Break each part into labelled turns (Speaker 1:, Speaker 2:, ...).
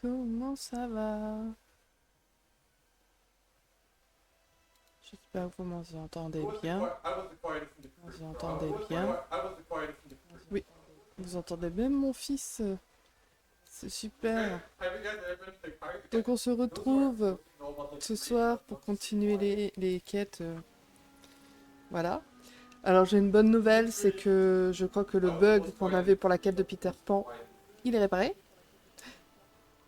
Speaker 1: Comment ça va? J'espère que vous m'entendez bien. Vous entendez bien? Oui, vous entendez même mon fils. C'est super. Donc on se retrouve ce soir pour continuer les quêtes. Voilà. Alors j'ai une bonne nouvelle, c'est que je crois que le bug qu'on avait pour la quête de Peter Pan, il est réparé.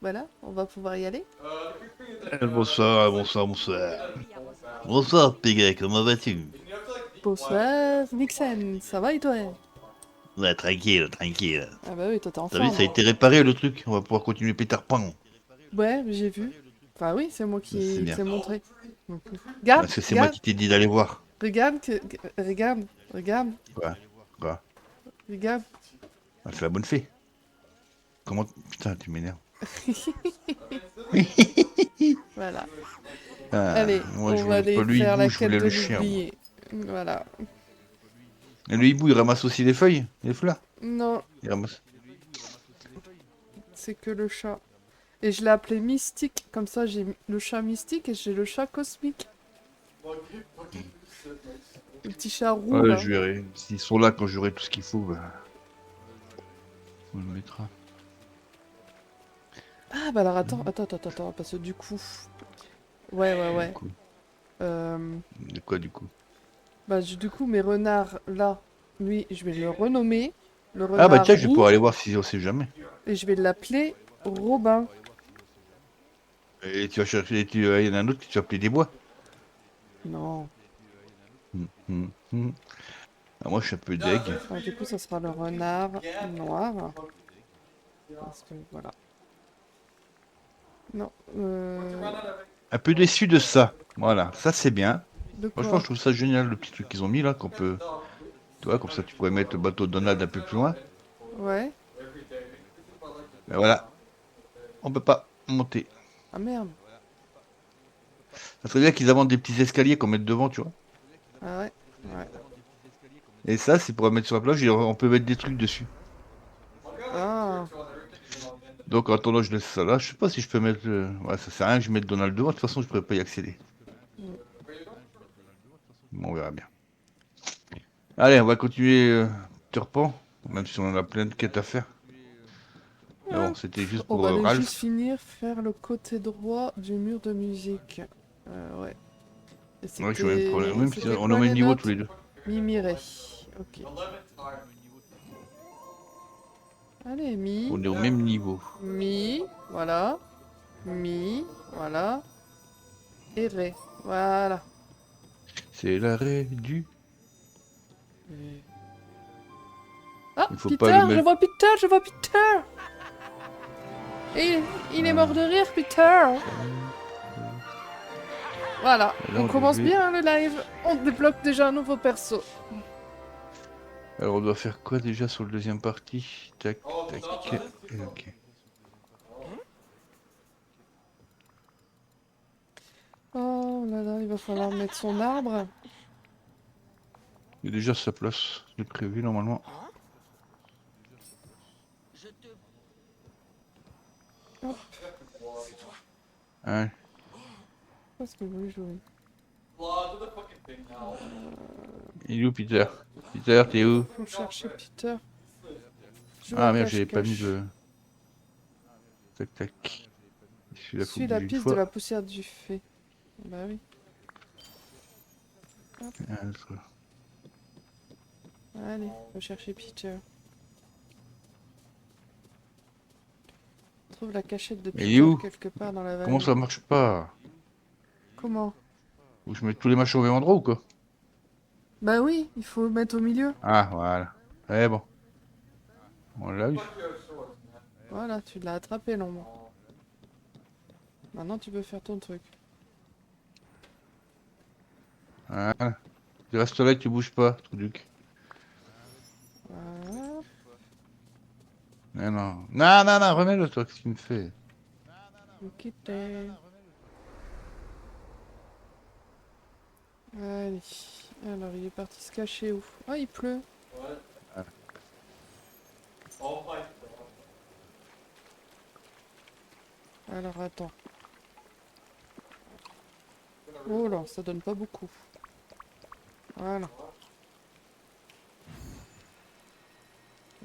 Speaker 1: Voilà, on va pouvoir y aller.
Speaker 2: Bonsoir, bonsoir, bonsoir. Bonsoir, Pégay, comment vas-tu?
Speaker 1: Bonsoir, Nixon, ça va et toi?
Speaker 2: Ouais, tranquille, tranquille.
Speaker 1: Ah bah oui, toi t'es en
Speaker 2: T'as vu, ça
Speaker 1: forme.
Speaker 2: a été réparé le truc. On va pouvoir continuer Peter Pan.
Speaker 1: Ouais, j'ai vu. Enfin oui, c'est moi
Speaker 2: C'est
Speaker 1: qui
Speaker 2: bien.
Speaker 1: t'ai montré. Donc, regarde,
Speaker 2: Parce que c'est moi
Speaker 1: regarde,
Speaker 2: qui t'ai dit d'aller voir.
Speaker 1: regarde, regarde, regarde,
Speaker 2: Quoi? Quoi?
Speaker 1: regarde.
Speaker 2: Ah, c'est la bonne fée. Comment... Putain, tu m'énerves.
Speaker 1: Voilà.
Speaker 2: Ah,
Speaker 1: Allez,
Speaker 2: moi,
Speaker 1: on
Speaker 2: je
Speaker 1: va
Speaker 2: voulais pas
Speaker 1: aller
Speaker 2: le
Speaker 1: faire
Speaker 2: hibou,
Speaker 1: la
Speaker 2: je
Speaker 1: quête
Speaker 2: voulais
Speaker 1: de
Speaker 2: le chien, moi.
Speaker 1: l'oublié. Voilà.
Speaker 2: Et le hibou, il ramasse aussi les feuilles, les fleurs.
Speaker 1: Non,
Speaker 2: Il ramasse.
Speaker 1: c'est que le chat. Et je l'ai appelé Mystique, comme ça j'ai le chat mystique et j'ai le chat cosmique. Le petit chat roux
Speaker 2: Ouais,
Speaker 1: là.
Speaker 2: je verrai. S'ils sont là quand j'aurai tout ce qu'il faut, bah, on le mettra.
Speaker 1: Ah bah alors attends, parce que du coup... Ouais, ouais,
Speaker 2: Du
Speaker 1: ouais.
Speaker 2: coup.
Speaker 1: Euh,
Speaker 2: De quoi, du coup?
Speaker 1: Bah du coup mes renards là, lui je vais le renommer, le
Speaker 2: Ah, bah
Speaker 1: renard
Speaker 2: tiens, je vais
Speaker 1: roux,
Speaker 2: pouvoir aller voir si on sait jamais.
Speaker 1: et je vais l'appeler Robin.
Speaker 2: Et tu vas chercher, il y en a un autre que tu vas appeler des bois.
Speaker 1: Non.
Speaker 2: Ah, moi, je suis un peu deg.
Speaker 1: Alors, du coup ça sera le renard noir. Parce que voilà. Non.
Speaker 2: Un peu déçu de ça. Voilà, ça c'est bien.
Speaker 1: De
Speaker 2: Franchement,
Speaker 1: quoi?
Speaker 2: je trouve ça génial, le petit truc qu'ils ont mis là, qu'on peut... Tu vois, comme ça, tu pourrais mettre le bateau de Donald un peu plus loin.
Speaker 1: Ouais.
Speaker 2: Mais voilà, on peut pas monter.
Speaker 1: Ah merde.
Speaker 2: Ça serait bien qu'ils inventent des petits escaliers qu'on mette devant, tu vois.
Speaker 1: Ah ouais. Ouais.
Speaker 2: Et ça, c'est pour mettre sur la plage, et on peut mettre des trucs dessus.
Speaker 1: Ah.
Speaker 2: Donc, en attendant, je laisse ça là. Je sais pas si je peux mettre... Ouais, ça sert à rien que je mette Donald devant. De toute façon, je pourrais pas y accéder. Bon, on verra bien. Allez, on va continuer Turpan, même si on en a plein de quêtes à faire. Mais bon, c'était juste
Speaker 1: On
Speaker 2: pour
Speaker 1: va aller juste
Speaker 2: Ralph.
Speaker 1: finir faire le côté droit du mur de musique. Ouais. Et
Speaker 2: Ouais, je vois même problème. Même si
Speaker 1: c'était
Speaker 2: on est au
Speaker 1: quoi
Speaker 2: même
Speaker 1: les
Speaker 2: niveau tous
Speaker 1: notes?
Speaker 2: les deux.
Speaker 1: Mi, ré. Ok. Allez, mi.
Speaker 2: On est au même niveau.
Speaker 1: Mi, voilà. Mi, voilà. Et ré. Voilà.
Speaker 2: C'est l'arrêt du...
Speaker 1: Et- Ah,
Speaker 2: Il faut pas le
Speaker 1: Peter, je
Speaker 2: mettre...
Speaker 1: vois Peter, je vois Peter. Et il est mort de rire, Peter. Voilà,
Speaker 2: Là,
Speaker 1: on
Speaker 2: on
Speaker 1: commence
Speaker 2: devait...
Speaker 1: bien le live. On débloque déjà un nouveau perso.
Speaker 2: Alors, on doit faire quoi déjà sur le deuxième partie? Tac, tac, et ok.
Speaker 1: Oh là là, il va falloir mettre son arbre.
Speaker 2: Il y a déjà sa place de prévu normalement.
Speaker 1: Hop,
Speaker 2: Hein?
Speaker 1: parce que je voulais jouer.
Speaker 2: Il est où Peter? Peter, t'es où?
Speaker 1: Faut chercher Peter. Jouer à
Speaker 2: Ah merde, j'avais pas mis
Speaker 1: cache-cache.
Speaker 2: le... Tac, tac. Celui-là, faut
Speaker 1: Suis la
Speaker 2: bouger une
Speaker 1: piste de la
Speaker 2: fois.
Speaker 1: poussière du fait. Bah oui. Hop,
Speaker 2: Un autre.
Speaker 1: allez, faut chercher Peter. On trouve la cachette de
Speaker 2: Mais il est
Speaker 1: Peter
Speaker 2: où?
Speaker 1: quelque part dans la
Speaker 2: Comment
Speaker 1: vallée.
Speaker 2: ça marche pas?
Speaker 1: Comment?
Speaker 2: Faut que je mette tous les machins au même endroit ou quoi?
Speaker 1: Bah oui, il faut le mettre au milieu.
Speaker 2: Ah, voilà. Eh bon, on l'a eu.
Speaker 1: Voilà, tu l'as attrapé l'ombre. Maintenant tu peux faire ton truc.
Speaker 2: Voilà. Tu restes là et tu bouges pas, truc.
Speaker 1: Voilà.
Speaker 2: Non, non. Non, non, non, remets-le toi, qu'est-ce qu'il me fait?
Speaker 1: Ok. Allez. Alors il est parti se cacher où? Ah, il pleut. Alors attends. Oh là, ça donne pas beaucoup. Voilà.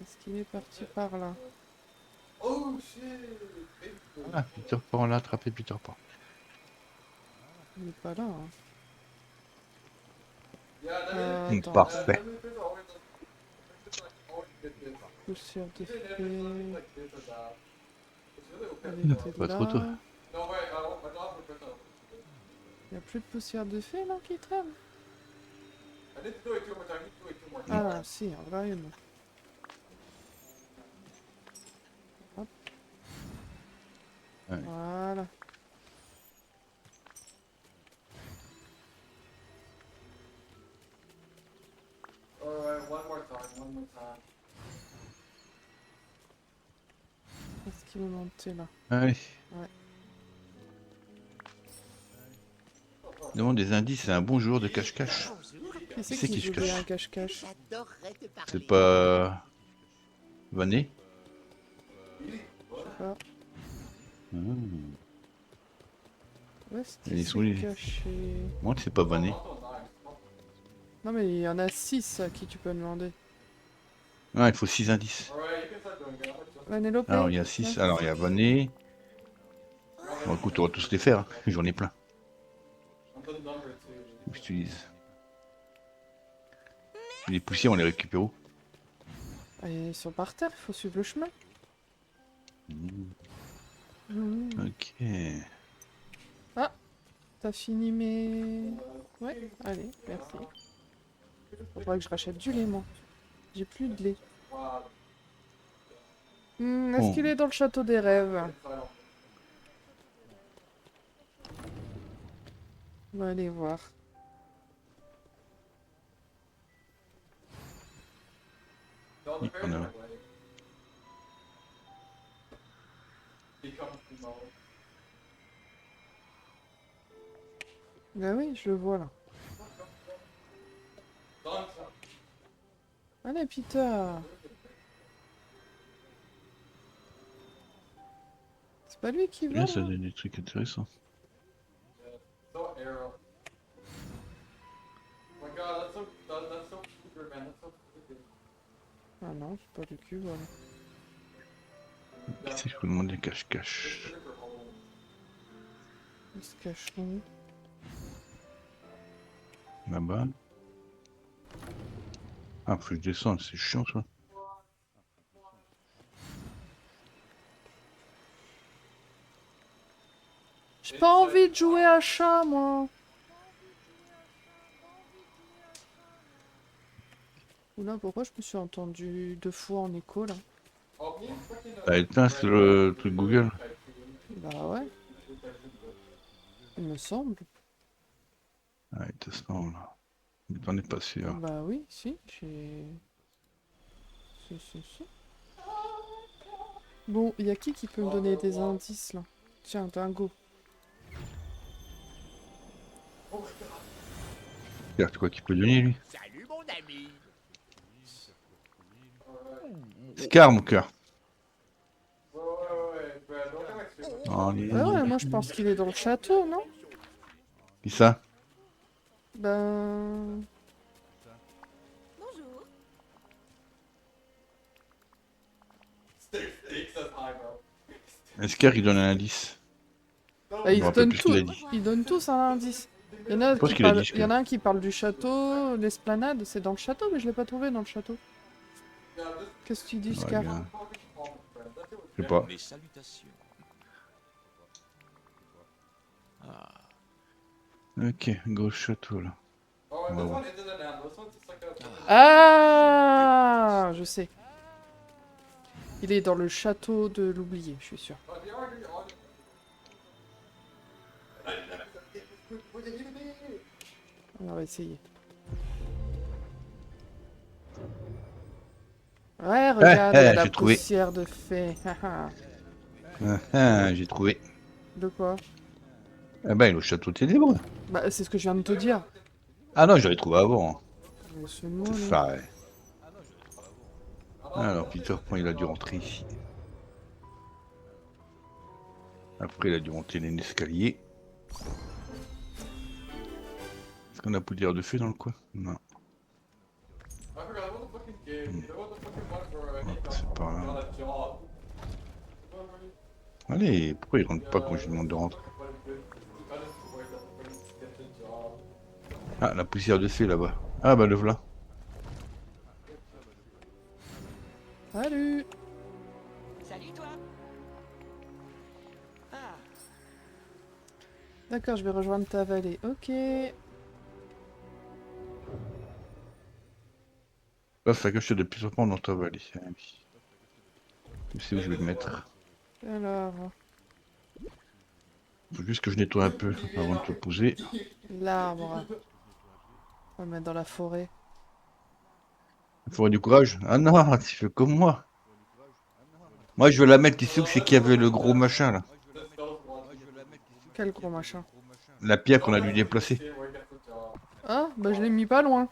Speaker 1: Est-ce qu'il est parti par là?
Speaker 2: Ah, Peter Pan, on l'a attrapé, Peter Pan.
Speaker 1: Il est pas là. Hein. Attends,
Speaker 2: Parfait.
Speaker 1: poussière de fée. Elle
Speaker 2: Pas
Speaker 1: était
Speaker 2: trop tôt.
Speaker 1: là. Il n'y a plus de poussière de fée là qui traîne? Ah là, si, en vrai, il y en a. Hop.
Speaker 2: Ouais.
Speaker 1: Voilà. Est-ce qu'il est monté là?
Speaker 2: Allez.
Speaker 1: Ouais.
Speaker 2: Demande des indices, c'est un bon joueur de cache-cache.
Speaker 1: Qui c'est
Speaker 2: C'est
Speaker 1: qui
Speaker 2: qui se
Speaker 1: joue bien
Speaker 2: cache?
Speaker 1: à cache-cache?
Speaker 2: C'est pas... Vané?
Speaker 1: Ah,
Speaker 2: Hmm.
Speaker 1: où est-ce
Speaker 2: Et
Speaker 1: qu'il
Speaker 2: ils sont
Speaker 1: s'est
Speaker 2: les-
Speaker 1: caché?
Speaker 2: Moi, c'est pas Vané.
Speaker 1: Non mais il y en a 6 à qui tu peux demander.
Speaker 2: Ah, il faut 6 indices.
Speaker 1: Vanellope?
Speaker 2: Alors, il y a 6. Alors, il y a Vané. Bon, écoute, on va tous les faire. Hein. J'en ai plein. J'utilise. Les poussières, on les récupère où?
Speaker 1: Ils sont par terre, il faut suivre le chemin.
Speaker 2: Hmm.
Speaker 1: Mmh.
Speaker 2: Ok.
Speaker 1: Ah, t'as fini mes... Ouais, allez, merci. Faudrait que je rachète du lait, moi. J'ai plus de lait. Est-ce
Speaker 2: Bon.
Speaker 1: qu'il est dans le château des rêves? On va aller voir.
Speaker 2: Il y en a un.
Speaker 1: Bah oui, je le vois là. Allez, Peter. C'est pas lui qui
Speaker 2: Bien,
Speaker 1: vole,
Speaker 2: ça
Speaker 1: là?
Speaker 2: donne des trucs intéressants.
Speaker 1: Ah non, c'est pas lui qui vole.
Speaker 2: Qui c'est que je peux demander cache-cache?
Speaker 1: Il se cache où?
Speaker 2: Là-bas. Ah, faut que je descende, c'est chiant ça.
Speaker 1: J'ai pas envie de jouer à chat, moi. Oula, pourquoi je me suis entendu 2 fois en écho, là?
Speaker 2: T'as éteint sur le truc Google?
Speaker 1: Bah ouais, il me semble.
Speaker 2: Ah, il te semble. Mais t'en es pas sûr.
Speaker 1: Bah oui, si, j'ai... Si. Bon, y a qui peut me donner des indices, là? Tiens, Dingo.
Speaker 2: Regarde quoi qu'il peut donner lui.
Speaker 3: Salut mon ami.
Speaker 2: Scar, mon cœur. Oh,
Speaker 1: Bah ouais, moi je pense qu'il est dans le château, non?
Speaker 2: Qui ça?
Speaker 1: Ben...
Speaker 4: Bonjour.
Speaker 2: Scar, il donne un indice.
Speaker 1: Bah, ils
Speaker 2: me rappelle
Speaker 1: donnent
Speaker 2: plus ce qu'il a
Speaker 1: tout.
Speaker 2: dit.
Speaker 1: Ils donnent tous un indice. Il y en a
Speaker 2: Je pense
Speaker 1: qui
Speaker 2: qu'il a
Speaker 1: parlent...
Speaker 2: dit,
Speaker 1: Il y en a un qui parle du château, l'esplanade, c'est dans le château, mais je l'ai pas trouvé dans le château. Qu'est-ce que tu dis,
Speaker 2: Ouais,
Speaker 1: Scar?
Speaker 2: bien. Je sais pas.
Speaker 3: Mes salutations. Ah,
Speaker 2: Ok, gauche château là. On va voir.
Speaker 1: Ah, je sais. Il est dans le château de l'oublié, je suis sûr. On va essayer. Ouais, regarde, il y a la
Speaker 2: j'ai trouvé.
Speaker 1: poussière de fée.
Speaker 2: J'ai trouvé.
Speaker 1: De quoi?
Speaker 2: Ah bah, il est au château ténébreux.
Speaker 1: Bah, c'est ce que je viens de te dire.
Speaker 2: Ah non, je l'avais trouvé avant.
Speaker 1: C'est moi,
Speaker 2: C'est
Speaker 1: là.
Speaker 2: ça, ouais. Alors, Peter Pan, il a dû rentrer ici. Après, il a dû monter les escaliers. Est-ce qu'on a poudre de feu dans le coin? Non. On va passer par là. Allez, pourquoi il rentre pas quand je lui demande de rentrer? Ah, la poussière de fée là-bas. Ah bah le voilà.
Speaker 1: Salut.
Speaker 4: Salut toi. Ah,
Speaker 1: D'accord, je vais rejoindre ta vallée. Ok.
Speaker 2: Là, ça cache de plus en plus dans ta vallée. Tu sais où je vais le mettre.
Speaker 1: Alors,
Speaker 2: Faut juste que je nettoie un peu avant de te poser.
Speaker 1: l'arbre. On va le mettre dans la forêt.
Speaker 2: Il faut avoir du courage. Ah non, tu fais comme moi. Moi, je vais la mettre ici où c'est qu'il y avait le gros machin là.
Speaker 1: Quel gros machin.
Speaker 2: La pierre qu'on a dû déplacer.
Speaker 1: Ah, bah je l'ai mis pas loin.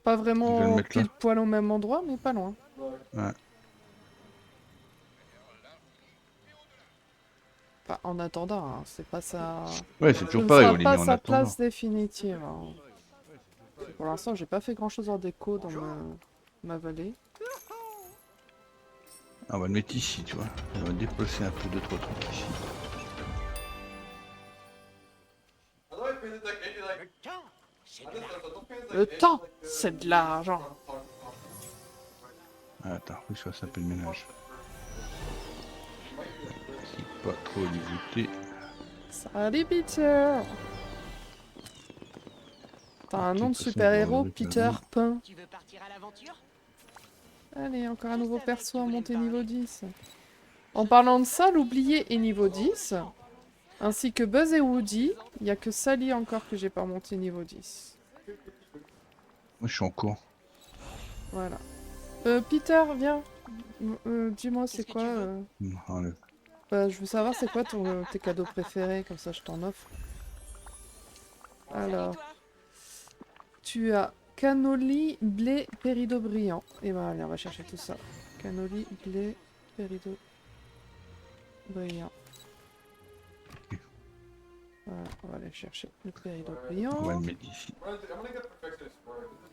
Speaker 1: Pas
Speaker 2: Je vais le
Speaker 1: vraiment
Speaker 2: mettre là.
Speaker 1: pile poil au même endroit, mais pas loin.
Speaker 2: Ouais.
Speaker 1: Enfin, en attendant, hein, c'est pas ça.
Speaker 2: Ouais, c'est
Speaker 1: Ce
Speaker 2: toujours
Speaker 1: ne
Speaker 2: pareil,
Speaker 1: sera
Speaker 2: on les
Speaker 1: pas
Speaker 2: met en
Speaker 1: sa
Speaker 2: attendant.
Speaker 1: place définitive. Hein. Pour l'instant, j'ai pas fait grand chose en déco dans ma vallée.
Speaker 2: Ah, on va le mettre ici, tu vois. On va déplacer un peu 2-3 trucs ici.
Speaker 3: Le temps, c'est de l'argent.
Speaker 1: Le temps, c'est de l'argent.
Speaker 2: Ah, attends, faut que je fasse un peu de ménage. C'est pas trop limité.
Speaker 1: Salut Peter. T'as un nom de super-héros, Peter Pan.
Speaker 4: tu veux partir à l'aventure?
Speaker 1: Allez, encore un nouveau perso à monter niveau 10. En parlant de ça, l'oublié est niveau 10. Ainsi que Buzz et Woody. Il n'y a que Sally encore que j'ai pas monté niveau 10.
Speaker 2: Moi, je suis en cours.
Speaker 1: Voilà. Peter, viens. Dis-moi, c'est
Speaker 4: Qu'est-ce que
Speaker 1: quoi
Speaker 4: tu veux
Speaker 2: Enlève.
Speaker 1: je veux savoir c'est quoi tes cadeaux préférés, comme ça je t'en offre. Alors,
Speaker 4: Salut toi.
Speaker 1: tu as cannoli, blé, péridot brillant. Et ben allez, on va chercher tout ça. Cannoli, blé, péridot brillant. Voilà, on va aller chercher le péridot
Speaker 2: On va
Speaker 1: brillant.
Speaker 2: le mettre ici.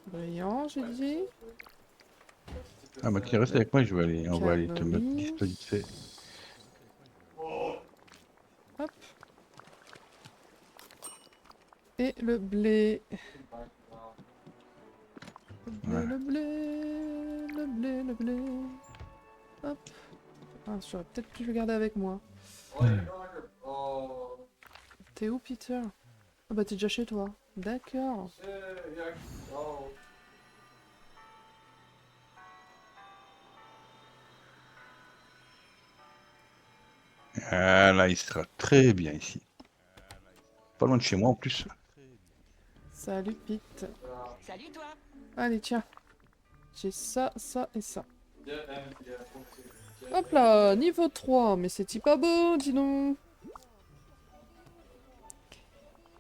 Speaker 1: Brillant, j'ai dit.
Speaker 2: Ah, bah, qui reste avec moi, je vais aller. On va aller te mettre
Speaker 1: Cannoli.
Speaker 2: dispo vite fait.
Speaker 1: Hop. Et le blé.
Speaker 2: Ouais.
Speaker 1: Le blé, le blé, le blé. Hop. Ah, j'aurais peut-être pu le garder avec moi. T'es où, Peter? Ah bah t'es déjà chez toi. D'accord.
Speaker 2: Ah, là, il sera très bien ici. Pas loin de chez moi en plus.
Speaker 1: Salut, Pete.
Speaker 4: Salut toi.
Speaker 1: Allez, tiens. J'ai ça, ça et ça. Hop là, niveau 3. Mais c'est pas beau, dis donc.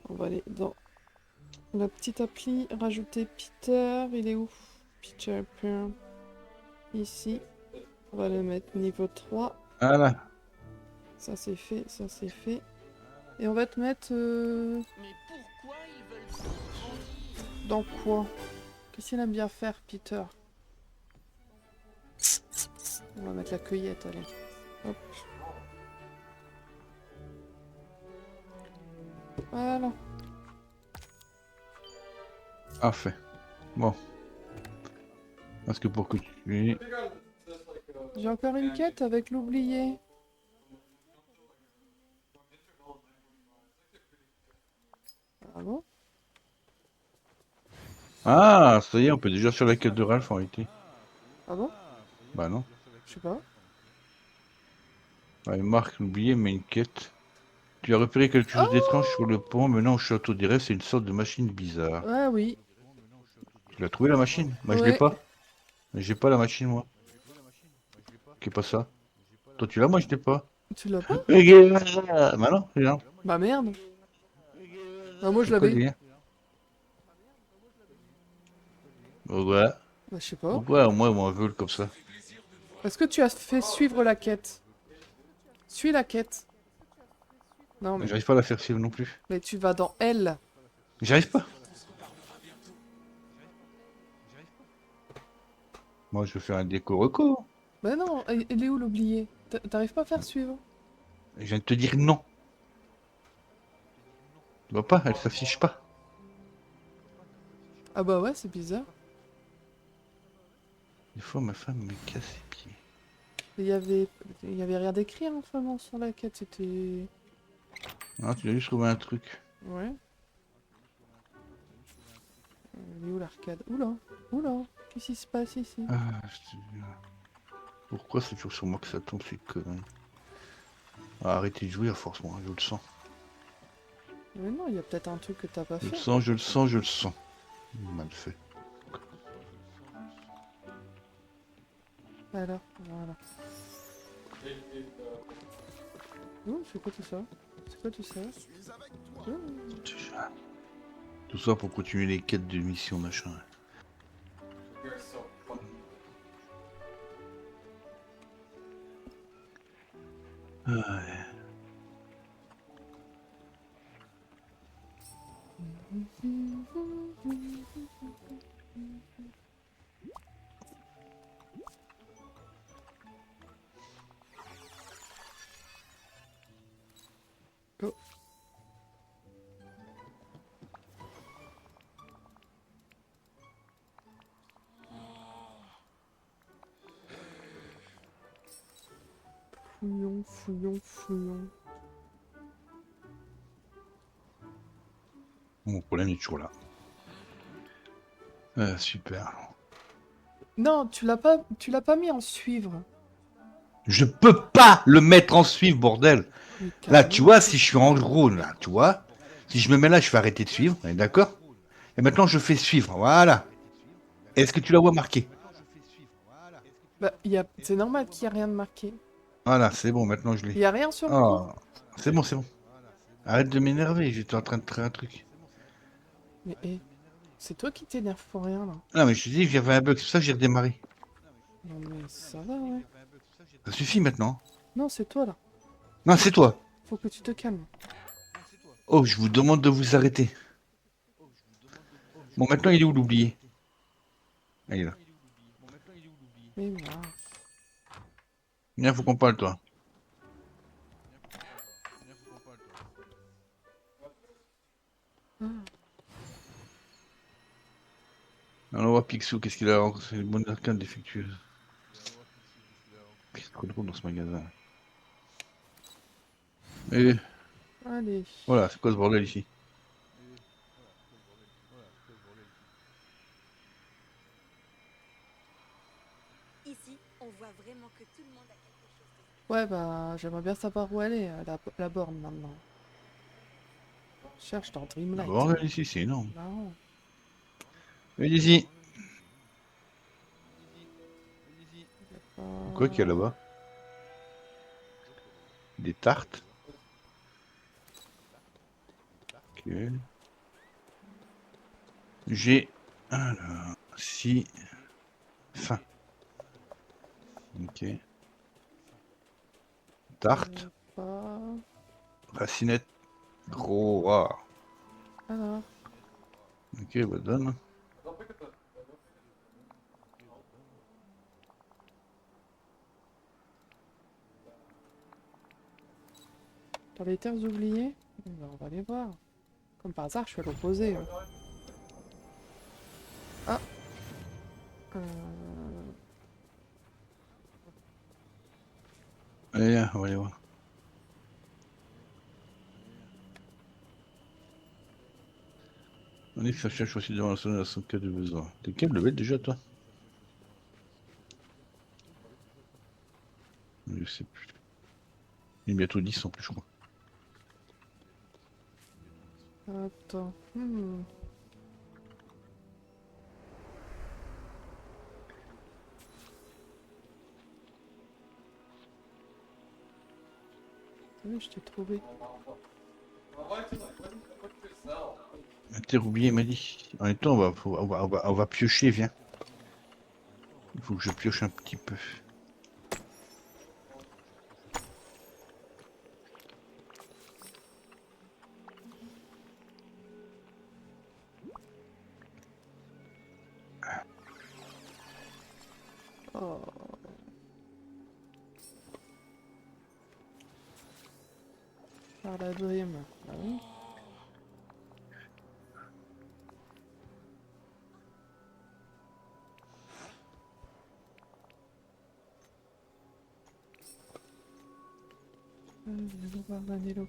Speaker 1: On va aller dans la petite appli, rajouter Peter. Il est où? Peter Pan. Ici. On va le mettre niveau 3.
Speaker 2: Ah là.
Speaker 1: Ça c'est fait, ça c'est fait. Et on va te mettre
Speaker 4: Mais pourquoi ils veulent tous grandir?
Speaker 1: dans quoi? Qu'est-ce qu'il aime bien faire, Peter? On va mettre la cueillette, allez. Hop. Voilà.
Speaker 2: Parfait. Bon. Parce que pour que tu...
Speaker 1: J'ai encore une quête avec l'oublié. Ah bon?
Speaker 2: Ah, ça y est, on peut déjà faire la quête de Ralph en réalité.
Speaker 1: Ah bon?
Speaker 2: Bah non.
Speaker 1: Je sais pas.
Speaker 2: Ouais, Marc, oublié, mais une quête. Tu as repéré quelque chose d'étrange sur le pont menant au château d'Irès, c'est une sorte de machine bizarre.
Speaker 1: Ah oui.
Speaker 2: Tu l'as trouvé la machine? Moi je l'ai
Speaker 1: Ouais.
Speaker 2: pas. J'ai pas la machine moi. Qu'est pas ça? Toi tu l'as, moi je l'ai pas.
Speaker 1: Tu l'as pas?
Speaker 2: Bah non, regarde.
Speaker 1: Bah merde. Ah, moi je
Speaker 2: C'est quoi le
Speaker 1: l'avais.
Speaker 2: lien? Ouais.
Speaker 1: Bah je sais pas.
Speaker 2: Pourquoi moi on veut comme ça?
Speaker 1: Est-ce que tu as fait suivre la quête? Suis la quête. Non, mais...
Speaker 2: J'arrive pas à la faire suivre non plus.
Speaker 1: Mais tu vas dans L.
Speaker 2: J'arrive pas. Moi, je veux faire un déco reco.
Speaker 1: Bah non, il est où l'oublié? T'arrives pas à faire suivre?
Speaker 2: Je viens de te dire non. Tu vois pas, elle s'affiche pas.
Speaker 1: Ah bah ouais, c'est bizarre.
Speaker 2: Des fois, ma femme me casse les pieds.
Speaker 1: Il y avait rien d'écrit hein, vraiment sur la quête, c'était...
Speaker 2: Ah, tu as juste trouvé un truc.
Speaker 1: Ouais. Il est où l'arcade? Oula, oula, qu'est-ce qui se passe ici?
Speaker 2: Ah, je te jure. Pourquoi c'est toujours sur moi que ça tombe, ces conneries? Ah, arrêtez de jouer à force, moi, je le sens.
Speaker 1: Mais non, il y a peut-être un truc que t'as pas
Speaker 2: Je le
Speaker 1: fait.
Speaker 2: sens, je le sens, je le sens. Mal fait.
Speaker 1: Alors, voilà. Oh, c'est quoi tout ça? C'est quoi tout ça? Oh.
Speaker 2: Tout ça pour continuer les quêtes de mission, machin. Ouais.
Speaker 1: Oh. Fouillons, fouillons, fouillons.
Speaker 2: Mon problème est toujours là. Super.
Speaker 1: Non, tu l'as pas mis en suivre.
Speaker 2: Je peux pas le mettre en suivre, bordel.
Speaker 1: Mais
Speaker 2: Là,
Speaker 1: carrément.
Speaker 2: tu vois, si je suis en jaune, là, tu vois. Si je me mets là, je vais arrêter de suivre, on est d'accord? Et maintenant, je fais suivre, voilà. Est-ce que tu la vois marquée?
Speaker 1: Bah, c'est normal qu'il y ait rien de marqué.
Speaker 2: Voilà, c'est bon, maintenant je
Speaker 1: Il
Speaker 2: l'ai.
Speaker 1: y a rien sur le coup.
Speaker 2: Oh, c'est bon, c'est bon. Arrête de m'énerver, j'étais en train de créer un truc.
Speaker 1: Mais c'est toi qui t'énerve pour rien là.
Speaker 2: Non, mais je te dis, j'avais un bug, c'est pour ça que j'ai redémarré.
Speaker 1: Non mais ça va, ouais.
Speaker 2: Ça suffit maintenant.
Speaker 1: Non, c'est toi là.
Speaker 2: Non, c'est toi.
Speaker 1: Faut que tu te calmes.
Speaker 2: Oh, je vous demande de vous arrêter. Bon, maintenant, il est où l'oublié? Ah, il est là.
Speaker 1: Mais voilà.
Speaker 2: Viens, faut qu'on parle, toi.
Speaker 1: Ah.
Speaker 2: Alors, on voit Picsou, qu'est-ce qu'il a? C'est une bonne arcade défectueuse. C'est trop drôle dans ce magasin. Et
Speaker 1: Allez.
Speaker 2: voilà, c'est quoi ce bordel ici?
Speaker 5: Ici, on voit vraiment que tout le monde a quelque chose de...
Speaker 1: Ouais, bah, j'aimerais bien savoir où elle est, la borne maintenant. Je cherche dans
Speaker 2: Le
Speaker 1: Dreamlight.
Speaker 2: bordel ici, c'est énorme.
Speaker 1: Non.
Speaker 2: Allez-y.
Speaker 1: Pas...
Speaker 2: Quoi qu'il y a là-bas? Des tartes. Ok. J'ai... Alors... Si... Fin. Ok. Tarte.
Speaker 1: Pas...
Speaker 2: Racinette. Gros rare.
Speaker 1: Alors.
Speaker 2: Ok, bah donne.
Speaker 1: Dans les terres oubliées? Bah, on va les voir. Comme par hasard, je suis à l'opposé. Hein. Ah.
Speaker 2: Allez, viens, on va aller voir. On est que ça cherche aussi devant la zone à son cas de besoin. T'es quel level déjà, toi? Je sais plus. Il est bientôt 10 en plus, je crois.
Speaker 1: Attends. Oui, je t'ai trouvé.
Speaker 2: Terre oubliée, m'a dit. En même temps, on va piocher, viens. Il faut que je pioche un petit peu.
Speaker 1: Par la Dream. Ah oui. On va voir Vanellope.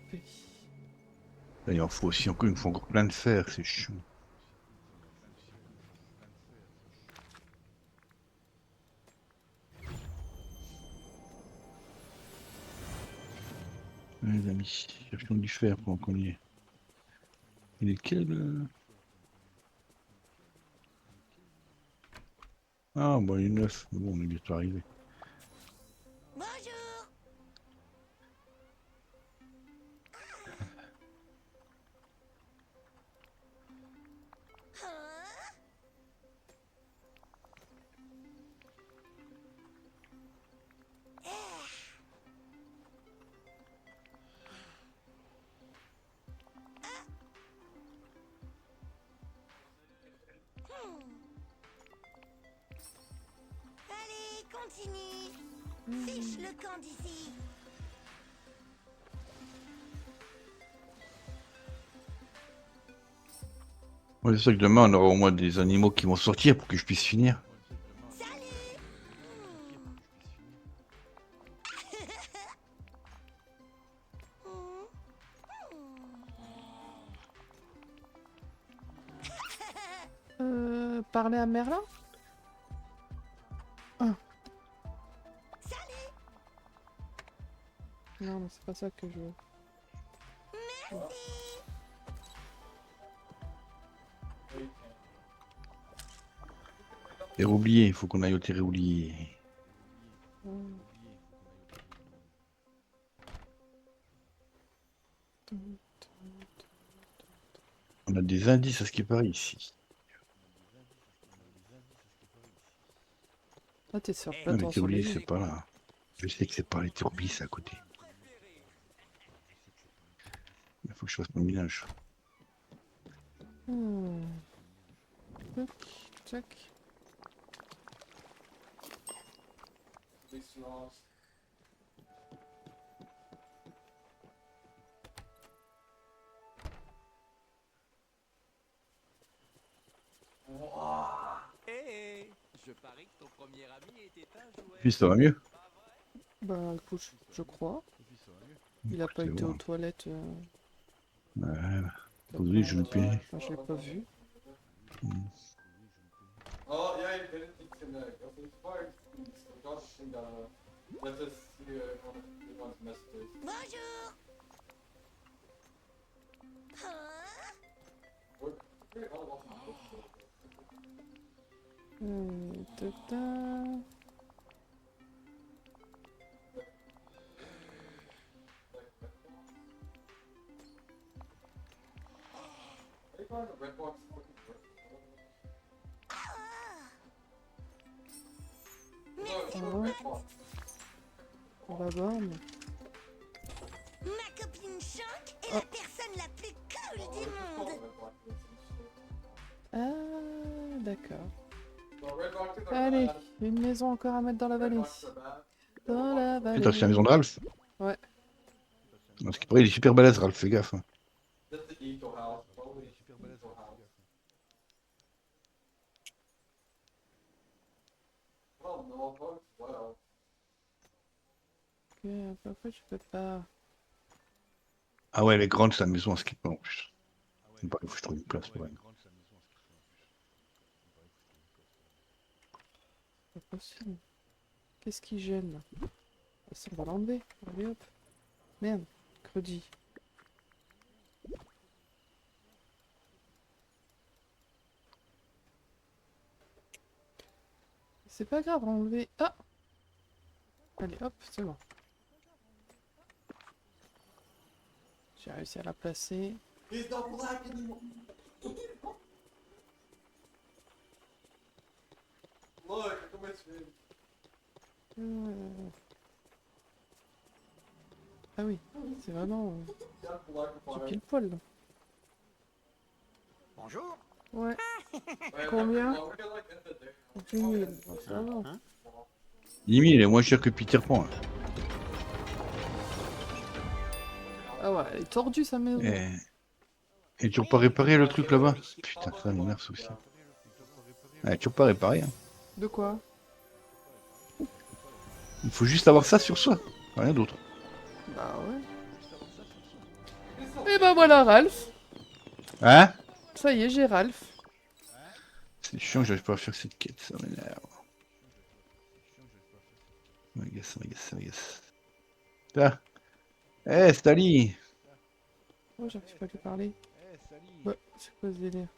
Speaker 2: Là, il en faut aussi encore, il me faut encore plein de fer, c'est chiant. Les amis, cherchons du fer pour qu'on y est. Il est quel Ah, bon, il est neuf. Bon, on est bientôt arrivé.
Speaker 5: Bonjour. Hein? Allez, continue. Fiche le camp d'ici.
Speaker 2: Ouais, c'est sûr que demain, on aura au moins des animaux qui vont sortir pour que je puisse finir.
Speaker 5: Salut.
Speaker 1: Parler à Merlin? Ah.
Speaker 5: Salut.
Speaker 1: Non, mais c'est pas ça que je veux.
Speaker 2: Terre oubliée, il faut qu'on aille au terre oubliée.
Speaker 1: Hmm.
Speaker 2: On a des indices à ce qui paraît ici.
Speaker 1: Ah, t'es sur
Speaker 2: Ah,
Speaker 1: plateau
Speaker 2: mais terre
Speaker 1: sur les
Speaker 2: oubliée, c'est pas là. Je sais que c'est pas les terres oubliées, c'est à côté. Il faut que je fasse mon ménage.
Speaker 1: Tac, tac.
Speaker 4: Hé, je parie que ton premier ami était un jouet.
Speaker 2: Puis ça va mieux.
Speaker 1: Bah écoute, je crois. Il a pas
Speaker 2: C'est
Speaker 1: été
Speaker 2: bon.
Speaker 1: aux toilettes.
Speaker 2: Voilà.
Speaker 1: D'accord.
Speaker 2: Oui, je le paie.
Speaker 1: Enfin, je l'ai pas vu.
Speaker 3: Ja, jag vet inte sin väg. Alltså, det var jag sin där. Det är hans mästare.
Speaker 5: Bonjour. Hein?
Speaker 1: Tata.
Speaker 5: Merci
Speaker 1: Ah
Speaker 5: mon
Speaker 1: ouais.
Speaker 5: pote.
Speaker 1: On va voir, mais...
Speaker 5: Ma copine Shank est la personne la plus cool du monde.
Speaker 1: Ah, d'accord. Allez, une maison encore à mettre dans la vallée. Dans la
Speaker 2: Putain,
Speaker 1: vallée.
Speaker 2: c'est la maison de Ralph.
Speaker 1: Ouais.
Speaker 2: Parce qu'il paraît, il est super balèze, Ralph, fais gaffe. Hein.
Speaker 3: That's the eco house. Probably eco house. Well, no, folks, well.
Speaker 1: Ok, pourquoi je peux pas...
Speaker 2: Ah ouais, elle est grande, sa maison, à skip en plus. Il faut que je trouve une place pour elle.
Speaker 1: C'est pas possible. Qu'est-ce qui gêne? Ça, on va l'enlever. Allez hop. Merde, crudit. C'est pas grave, on va enlever. Ah! Allez hop, c'est bon. J'ai réussi à la placer.
Speaker 3: He's not black anymore. Look, come with me.
Speaker 1: Ah oui, c'est vraiment
Speaker 3: He's not black
Speaker 1: du
Speaker 3: fire.
Speaker 1: pile poil là.
Speaker 4: Bonjour.
Speaker 1: Ouais,
Speaker 3: Ouais,
Speaker 1: Combien?
Speaker 3: we're gonna like end the day.
Speaker 1: 10 000, bon, ça va.
Speaker 4: Hein?
Speaker 2: 10 000, il est moins cher que Peter Pan. Hein.
Speaker 1: Ah ouais, elle est tordue sa maison.
Speaker 2: Et toujours pas réparé le truc là-bas? Putain, ça m'énerve ça aussi. Ouais, toujours pas réparé. Hein.
Speaker 1: De quoi?
Speaker 2: Il faut juste avoir ça sur soi. Rien d'autre.
Speaker 1: Bah ouais. Et bah voilà Ralph.
Speaker 2: Hein?
Speaker 1: Ça y est, j'ai Ralph.
Speaker 2: C'est chiant que j'arrive pas à faire cette quête, ça m'énerve. Ça m'agace, ça m'agace, ça m'agace. Tiens. Eh, Stali!
Speaker 1: Oh, j'arrive pas à lui parler. Ouais, c'est quoi ce délire?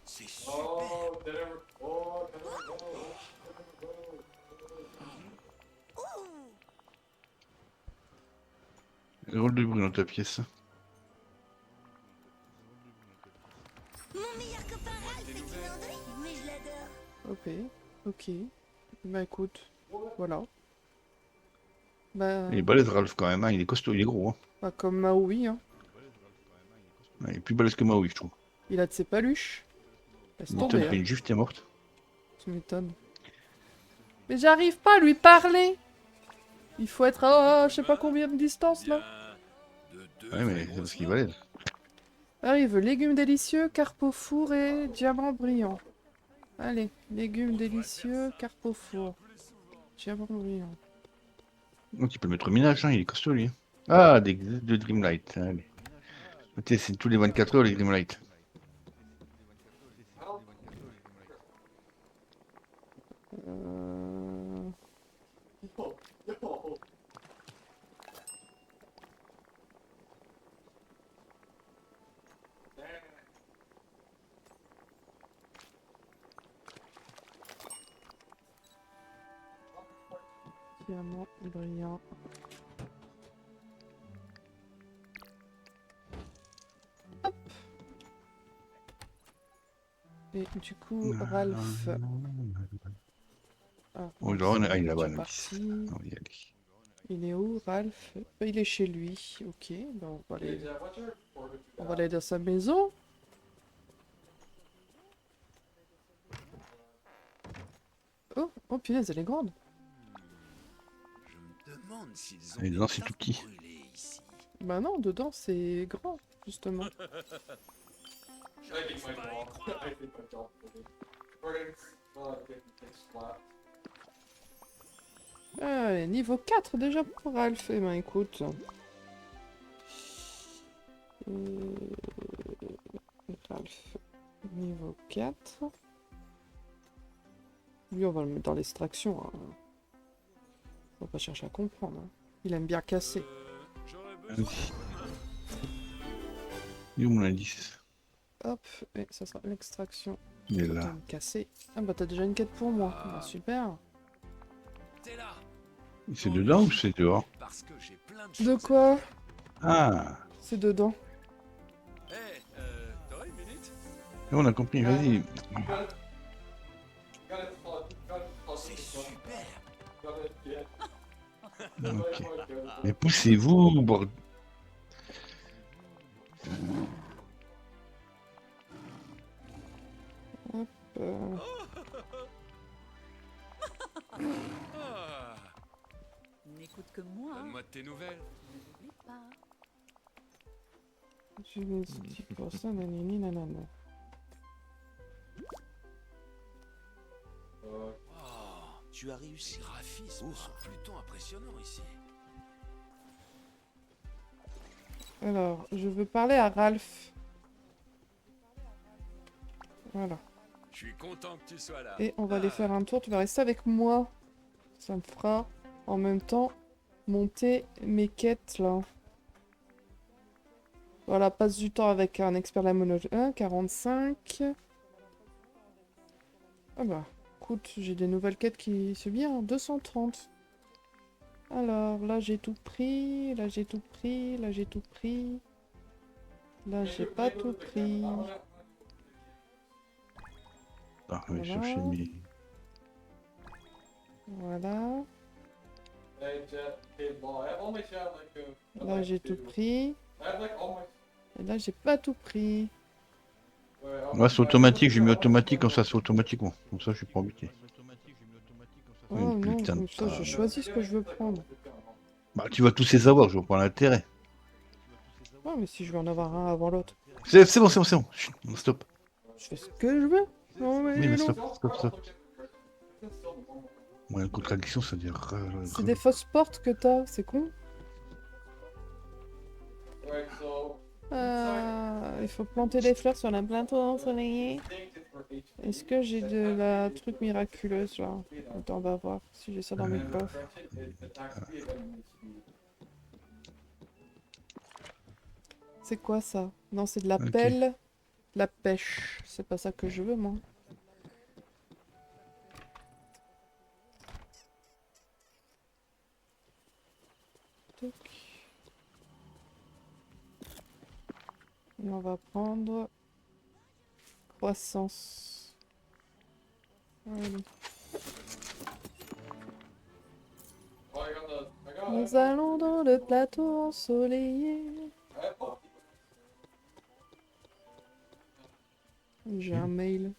Speaker 4: C'est super.
Speaker 3: Oh, did I... Oh, did I...
Speaker 5: Ouh.
Speaker 2: Rôle de bruit dans ta pièce.
Speaker 5: Mon meilleur copain Ralph est une andouille, mais je l'adore.
Speaker 1: Ok, ok. Bah écoute, voilà. Bah,
Speaker 2: Il est balèze Ralph quand même, hein. Il est costaud, il est gros. Hein.
Speaker 1: bah comme Maui, hein.
Speaker 2: Ouais, il est plus balèze que Maui, je trouve.
Speaker 1: Il a de ses paluches. Laisse
Speaker 2: Mythone,
Speaker 1: tomber,
Speaker 2: fait
Speaker 1: hein.
Speaker 2: une juive, t'es morte.
Speaker 1: Tu m'étonnes. Mais j'arrive pas à lui parler. Il faut être à je sais pas combien de distance là.
Speaker 2: Ouais, mais c'est parce qu'il est balèze.
Speaker 1: Arrive, légumes délicieux, carpe au four et diamant brillant. Allez, légumes délicieux, carpe au four. Diamant brillant.
Speaker 2: Donc il peut le mettre au minage, hein. Il est costaud lui. Hein. Ah, de Dreamlight. Allez. Ok, c'est tous les 24 heures les Dreamlight.
Speaker 1: Euh... Diamant brillant. Hop. Et du coup, Ralph. Ah,
Speaker 2: Oh,
Speaker 1: Ralph,
Speaker 2: genre,
Speaker 1: c'est
Speaker 2: il est là-bas,
Speaker 1: déjà
Speaker 2: là.
Speaker 1: parti.
Speaker 2: On va y aller.
Speaker 1: Il est où, Ralph? Il est chez lui. Ok, ben on va aller dans sa maison. Oh, oh punaise, elle est grande.
Speaker 4: Je me demande s'ils ont
Speaker 2: Et
Speaker 4: des
Speaker 2: dedans, c'est
Speaker 4: taffes
Speaker 2: tout petit.
Speaker 4: brûlées ici.
Speaker 1: Bah non, dedans c'est grand, justement.
Speaker 3: I think my wall. I think my job. We're gonna get things flat.
Speaker 1: Allez, niveau 4 déjà pour Ralph. Eh ben écoute. Ralph, niveau 4. Lui, on va le mettre dans l'extraction. Hein. On va pas chercher à comprendre. Hein. Il aime bien casser.
Speaker 2: Il est où mon indice?
Speaker 1: Hop, et ça sera l'extraction.
Speaker 2: Il est là.
Speaker 1: Autant me casser. Ah bah t'as déjà une quête pour moi. Bah, super.
Speaker 4: T'es là.
Speaker 2: C'est dedans ou c'est dehors?
Speaker 4: Parce que j'ai plein de
Speaker 1: De
Speaker 4: choses.
Speaker 1: quoi?
Speaker 2: Ah!
Speaker 1: C'est dedans.
Speaker 4: Eh, t'aurais une minute?
Speaker 2: On a compris, vas-y.
Speaker 4: C'est super.
Speaker 2: Ok. Mais poussez-vous, bordel.
Speaker 1: Euh,
Speaker 4: Ah,
Speaker 6: N'écoute que moi,
Speaker 4: donne-moi de tes nouvelles.
Speaker 6: n'oublie pas.
Speaker 1: je vais dire pour ça, nanani, nanana.
Speaker 4: Oh, tu as réussi. Les graphismes sont plutôt impressionnants ici.
Speaker 1: Alors, je veux parler à Ralph. Voilà.
Speaker 4: Je suis content que tu sois là.
Speaker 1: Et on va aller faire un tour. Tu vas rester avec moi. Ça me fera en même temps monter mes quêtes là. Voilà, passe du temps avec un expert de la mono 1, 45. Ah bah, écoute, j'ai des nouvelles quêtes qui se bien, 230. Alors, là j'ai tout pris, là j'ai tout pris, là j'ai tout pris. Là j'ai pas tout pris.
Speaker 2: Ah, je vais
Speaker 1: Voilà.
Speaker 2: chercher mes.
Speaker 1: Voilà.
Speaker 3: Hey, Jet, hey, Law, I have all my shit, like,
Speaker 1: Là j'ai tout pris.
Speaker 3: I have, like, all my...
Speaker 1: Et là j'ai pas tout pris.
Speaker 3: Ouais,
Speaker 2: Moi, c'est automatique, j'ai mis automatique, comme ça, c'est automatiquement. Comme ça, je suis pas embêté.
Speaker 1: Oh
Speaker 2: Une
Speaker 1: non,
Speaker 2: putain de
Speaker 1: comme ça, je
Speaker 2: table.
Speaker 1: choisis ce que je veux prendre.
Speaker 2: Bah, tu vas tous les savoir, je vois pas l'intérêt.
Speaker 1: Ouais, mais si je veux en avoir un avant l'autre,
Speaker 2: C'est bon, c'est bon, c'est bon. Chut, stop.
Speaker 1: je fais ce que je veux. Non,
Speaker 2: Oui, mais
Speaker 1: non.
Speaker 2: stop. Moyen de contradiction, ça veut dire.
Speaker 1: C'est des fausses portes que t'as, c'est con.
Speaker 3: Right, so
Speaker 1: Il faut planter des fleurs sur la plateau ensoleillée. Est-ce que j'ai de la truc miraculeuse là? Attends, on va voir si j'ai ça dans mes coffres. C'est quoi ça? Non, c'est de la
Speaker 2: Ok.
Speaker 1: pelle. De la pêche. C'est pas ça que je veux, moi. Toc. Et on va prendre croissance. Allez. Nous allons dans le plateau ensoleillé. J'ai un mail.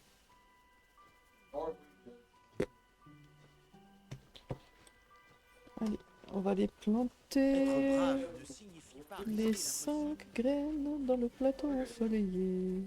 Speaker 1: Allez, on va les planter.
Speaker 4: Ne signifie pas
Speaker 1: Les
Speaker 4: risquer
Speaker 1: 5 graines dans le plateau ensoleillé.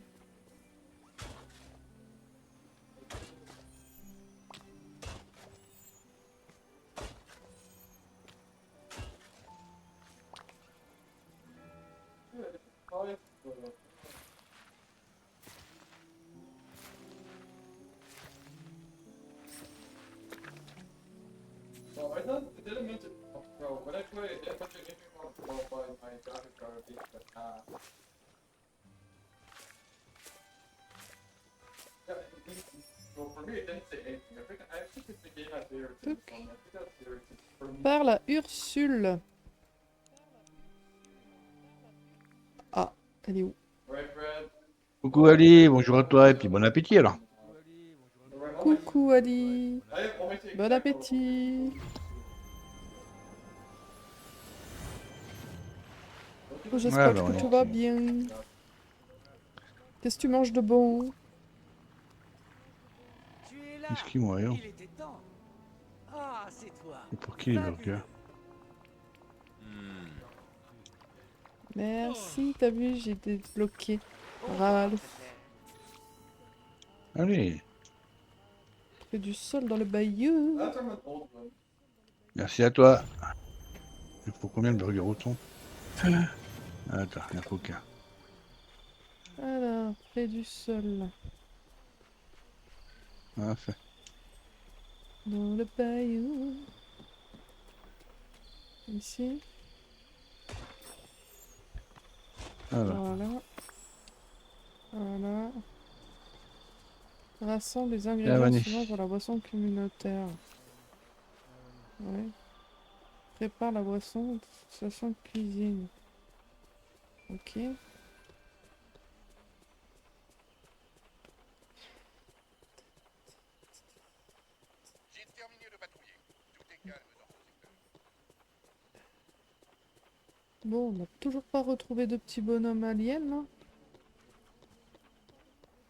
Speaker 3: No, I didn't mean to. Bro, when I play, I put your name on qualify my graphic card but yeah, well, for me, it didn't say anything. I think it's the game has zero. I think that's zero for me.
Speaker 1: Par la Ursule. Ah, elle est où?
Speaker 3: Right, Brad?
Speaker 2: Coucou Ali, bonjour à toi et puis bon appétit alors.
Speaker 1: Coucou Ali.
Speaker 3: I only take
Speaker 1: Bon appétit. Oh, j'espère
Speaker 2: Alors,
Speaker 1: que tout va bien. Qu'est-ce que tu manges de bon?
Speaker 4: Tu es là.
Speaker 2: Excuse-moi, rien.
Speaker 4: Il était temps. Ah, c'est toi.
Speaker 2: Et pour qui les burgers?
Speaker 1: Merci, t'as vu, j'ai débloqué. Ralph.
Speaker 2: Allez,
Speaker 1: Fait du sol dans le bayou.
Speaker 3: That's from an old one.
Speaker 2: merci à toi. Il faut combien de burgers au thon? Attends, il en faut qu'un.
Speaker 1: Alors, près du sol.
Speaker 2: Ah, fait.
Speaker 1: Dans le bayou. Ici.
Speaker 2: Alors,
Speaker 1: Voilà. Voilà. Rassemble les ingrédients
Speaker 2: Vanille.
Speaker 1: suivants pour la boisson communautaire. Ouais. Prépare la boisson, station de cuisine. Ok. Bon, on n'a toujours pas retrouvé de petits bonhommes aliens, là.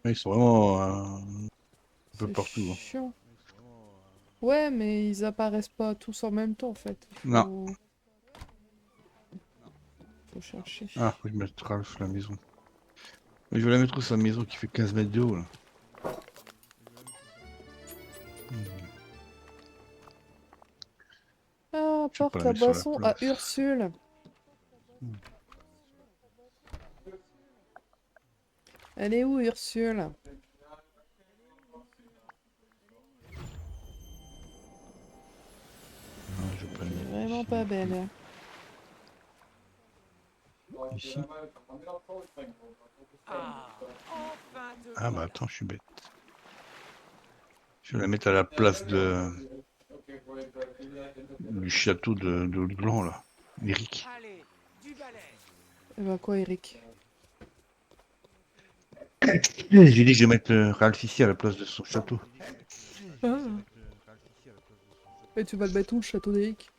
Speaker 2: ils sont vraiment un peu
Speaker 1: C'est
Speaker 2: partout. Hein.
Speaker 1: chiant. Ouais, mais ils apparaissent pas tous en même temps, en fait. Il faut...
Speaker 2: Non.
Speaker 1: Faut chercher.
Speaker 2: Ah, faut que je mette Ralph la maison. Mais je vais la mettre où sa maison qui fait 15 mètres de haut là.
Speaker 1: Ah,
Speaker 2: Je vais pas
Speaker 1: porte
Speaker 2: la
Speaker 1: la
Speaker 2: mettre sur la
Speaker 1: boisson à
Speaker 2: place.
Speaker 1: Ursule. Elle est où, Ursule?
Speaker 2: Non, je vais pas la
Speaker 1: Elle est
Speaker 2: mettre
Speaker 1: vraiment
Speaker 2: ici.
Speaker 1: pas belle.
Speaker 2: Ici.
Speaker 4: Ah, enfin te
Speaker 2: Ah bah
Speaker 4: voilà.
Speaker 2: attends, je suis bête. Je vais la mettre à la place du château de Gland là. Eric.
Speaker 4: Allez, du balai.
Speaker 1: Et bah quoi, Eric?
Speaker 2: J'ai dit que je vais mettre Ralph ici à la place de son château.
Speaker 1: Ah. Et tu vas le mettre où, le château d'Eric?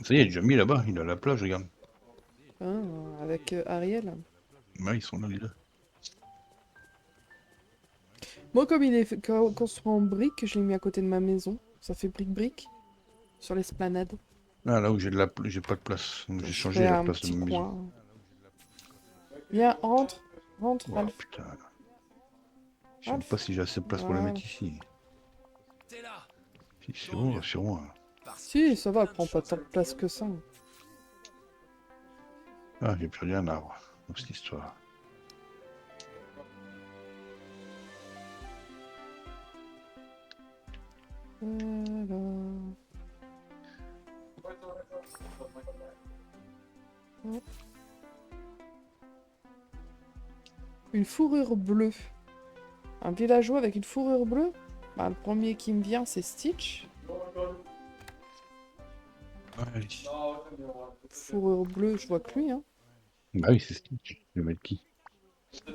Speaker 2: Ça y est, il est déjà mis là-bas, il est à la plage, regarde.
Speaker 1: Ah, avec Ariel.
Speaker 2: Ouais, ils sont là les deux.
Speaker 1: Moi, comme il est construit en briques, je l'ai mis à côté de ma maison. Ça fait bric-bric sur l'esplanade.
Speaker 2: Ah, là où j'ai j'ai pas de place. Donc j'ai
Speaker 1: Je
Speaker 2: changé
Speaker 1: fais
Speaker 2: la
Speaker 1: un
Speaker 2: place de
Speaker 1: petit
Speaker 2: ma maison.
Speaker 1: coin. Viens, rentre. Rentre,
Speaker 2: Oh
Speaker 1: Ralph.
Speaker 2: putain. Je sais même
Speaker 1: Ralph.
Speaker 2: pas si j'ai assez de place pour les
Speaker 1: Voilà.
Speaker 2: mettre ici.
Speaker 4: T'es là.
Speaker 2: Si, c'est bon, rassure-moi.
Speaker 4: Parce que
Speaker 1: Si,
Speaker 4: j'ai
Speaker 1: ça va, elle
Speaker 4: plein de
Speaker 1: prend pas
Speaker 4: choses
Speaker 1: tant
Speaker 4: à
Speaker 1: de
Speaker 4: te
Speaker 1: place
Speaker 4: dire.
Speaker 1: que ça.
Speaker 2: Ah, j'ai perdu un arbre dans cette histoire.
Speaker 1: Voilà. Hop. Une fourrure bleue. Un villageois avec une fourrure bleue? Bah, le premier qui me vient, c'est Stitch.
Speaker 2: Ouais.
Speaker 1: Fourrure bleue, je vois que lui, hein.
Speaker 2: Bah oui, c'est Stitch. Je vais mettre qui?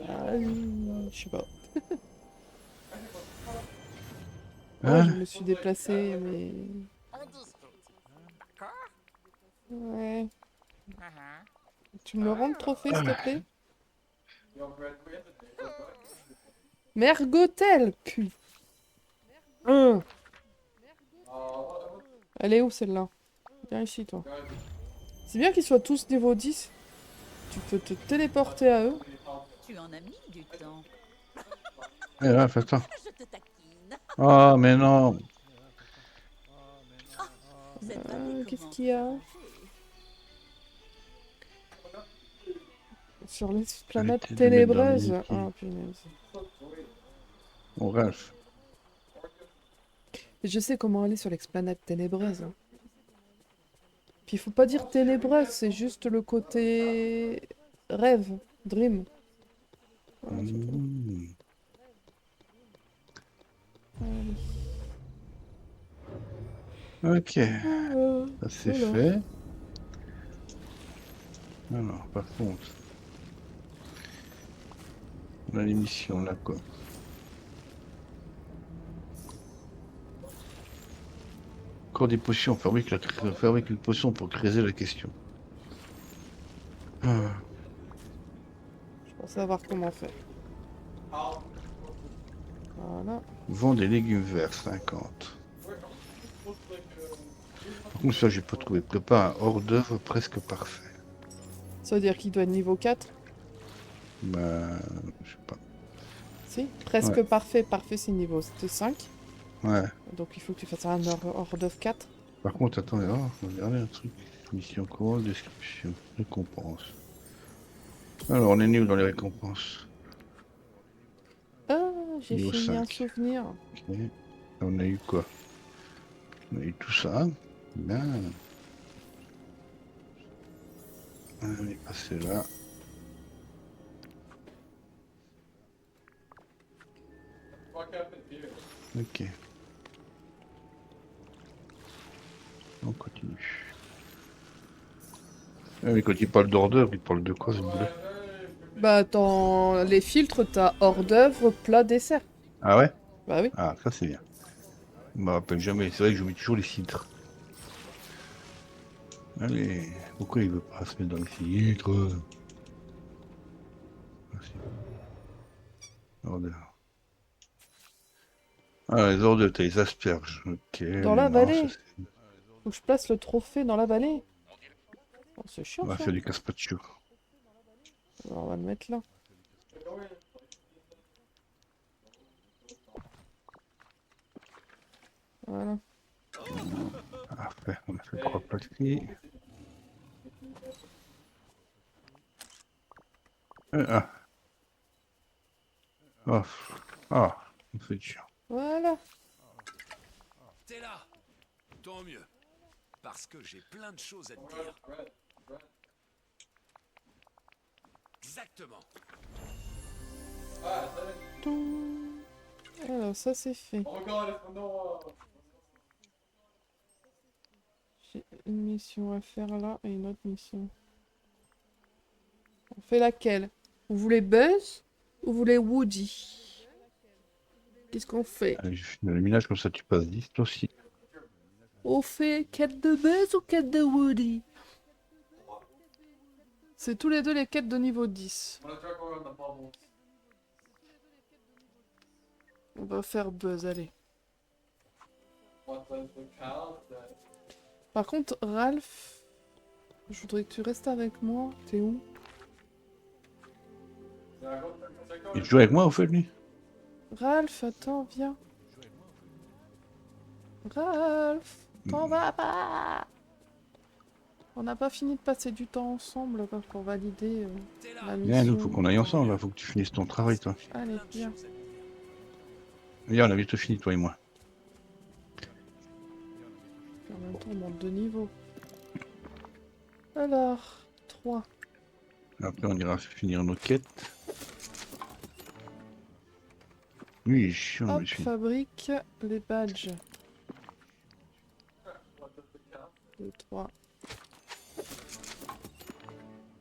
Speaker 1: Ah, je sais pas. Ouais,
Speaker 2: Hein?
Speaker 1: je me suis déplacée, mais... Ouais. Tu me le rends le trophée, s'il te plaît? Mergotel, putain. Elle est où, celle-là? Viens ici, toi. C'est bien qu'ils soient tous niveau 10. Tu peux te téléporter à eux.
Speaker 6: Tu en as mis du temps.
Speaker 2: Eh, là, attends.
Speaker 6: Je te taquine.
Speaker 2: Oh, mais non.
Speaker 6: Vous êtes allé
Speaker 1: Qu'est-ce
Speaker 6: comment
Speaker 1: qu'il y a?
Speaker 6: manger
Speaker 1: Sur l'esplanade
Speaker 2: Arrêtez de mettre dans les
Speaker 1: ténébreuse.
Speaker 2: outils.
Speaker 1: Ah, punaise.
Speaker 2: Oh, Ralph.
Speaker 1: Je sais comment aller sur l'esplanade ténébreuse. Hein. Puis il faut pas dire ténébreuse, c'est juste le côté rêve, dream. Voilà, c'est tout.
Speaker 2: Mmh.
Speaker 1: Allez.
Speaker 2: Ok, ça c'est
Speaker 1: Voilà.
Speaker 2: fait. Alors, par contre, on a l'émission là quoi. Encore des potions, fabrique une potion pour creuser la question. Ah,
Speaker 1: Je pense savoir comment faire. Voilà.
Speaker 2: vend des légumes verts, 50. Par contre, ça, j'ai pas trouvé. Prépare un hors d'œuvre presque parfait.
Speaker 1: Ça veut dire qu'il doit être niveau 4?
Speaker 2: Bah, je sais pas.
Speaker 1: Si, presque
Speaker 2: Ouais.
Speaker 1: parfait. Parfait, c'est niveau 5.
Speaker 2: Ouais.
Speaker 1: Donc il faut que tu fasses un hors d'œuvre 4.
Speaker 2: Par contre, attends, on va regarder un truc. Mission courante, description, récompense. Alors, on est nul dans les récompenses.
Speaker 1: Ah, j'ai
Speaker 2: Niveau
Speaker 1: fini un
Speaker 2: 5.
Speaker 1: souvenir.
Speaker 2: Ok. On a eu quoi? On a eu tout ça. Bien. On est passé là. Ok. On continue. Ah, mais quand il parle d'hors d'œuvre, il parle de quoi ce bleu?
Speaker 1: Bah, dans les filtres, t'as hors d'œuvre, plat, dessert.
Speaker 2: Ah ouais?
Speaker 1: Bah oui.
Speaker 2: Ah, ça c'est bien. Je me rappelle jamais. C'est vrai que je mets toujours les filtres. Allez, pourquoi il veut pas se mettre dans les filtres? Ah, si. Hors d'œuvre. Ah, les hors d'œuvre, t'as les asperges. Ok.
Speaker 1: Dans la
Speaker 2: non,
Speaker 1: vallée.
Speaker 2: ça, c'est-
Speaker 1: Faut que je place le trophée dans la vallée. Oh, c'est
Speaker 2: on
Speaker 1: chiant
Speaker 2: va
Speaker 1: ça.
Speaker 2: faire du gazpacho.
Speaker 1: Alors, on va le mettre là. Voilà.
Speaker 2: Parfait, on a fait 3 plaquets. Ah. Oh. Ah, on fait chiant.
Speaker 1: Voilà.
Speaker 4: T'es là. Tant mieux. Parce que j'ai plein de choses à te dire. Exactement.
Speaker 1: Toum. Alors, ça c'est fait. J'ai une mission à faire là et une autre mission. On fait laquelle? Vous voulez Buzz ou vous voulez Woody? Qu'est-ce qu'on fait?
Speaker 2: Allez, je finis le minage comme ça tu passes 10 toi aussi.
Speaker 1: On fait quête de Buzz ou quête de Woody? C'est tous les deux les quêtes de niveau 10. On va faire Buzz, allez.
Speaker 3: what does the count that
Speaker 1: Par contre, Ralph, je voudrais que tu restes avec moi. T'es où?
Speaker 2: Il joue avec moi, au fait, lui?
Speaker 1: Ralph, attends, viens. Ralph, t'en vas pas. On n'a pas fini de passer du temps ensemble là, pour valider
Speaker 4: T'es
Speaker 1: la
Speaker 4: là.
Speaker 2: Viens,
Speaker 1: mission.
Speaker 2: nous, faut qu'on aille ensemble, là. Faut que tu finisses ton travail, toi.
Speaker 1: Allez, viens.
Speaker 2: Viens, on a vite fini, toi et moi.
Speaker 1: En même temps, on monte de niveau. Alors, 3.
Speaker 2: Après, on ira finir nos quêtes. Oui, il est chiant,
Speaker 1: Hop,
Speaker 2: lui, celui.
Speaker 1: fabrique les badges.
Speaker 3: what does the count?
Speaker 1: 2, 3.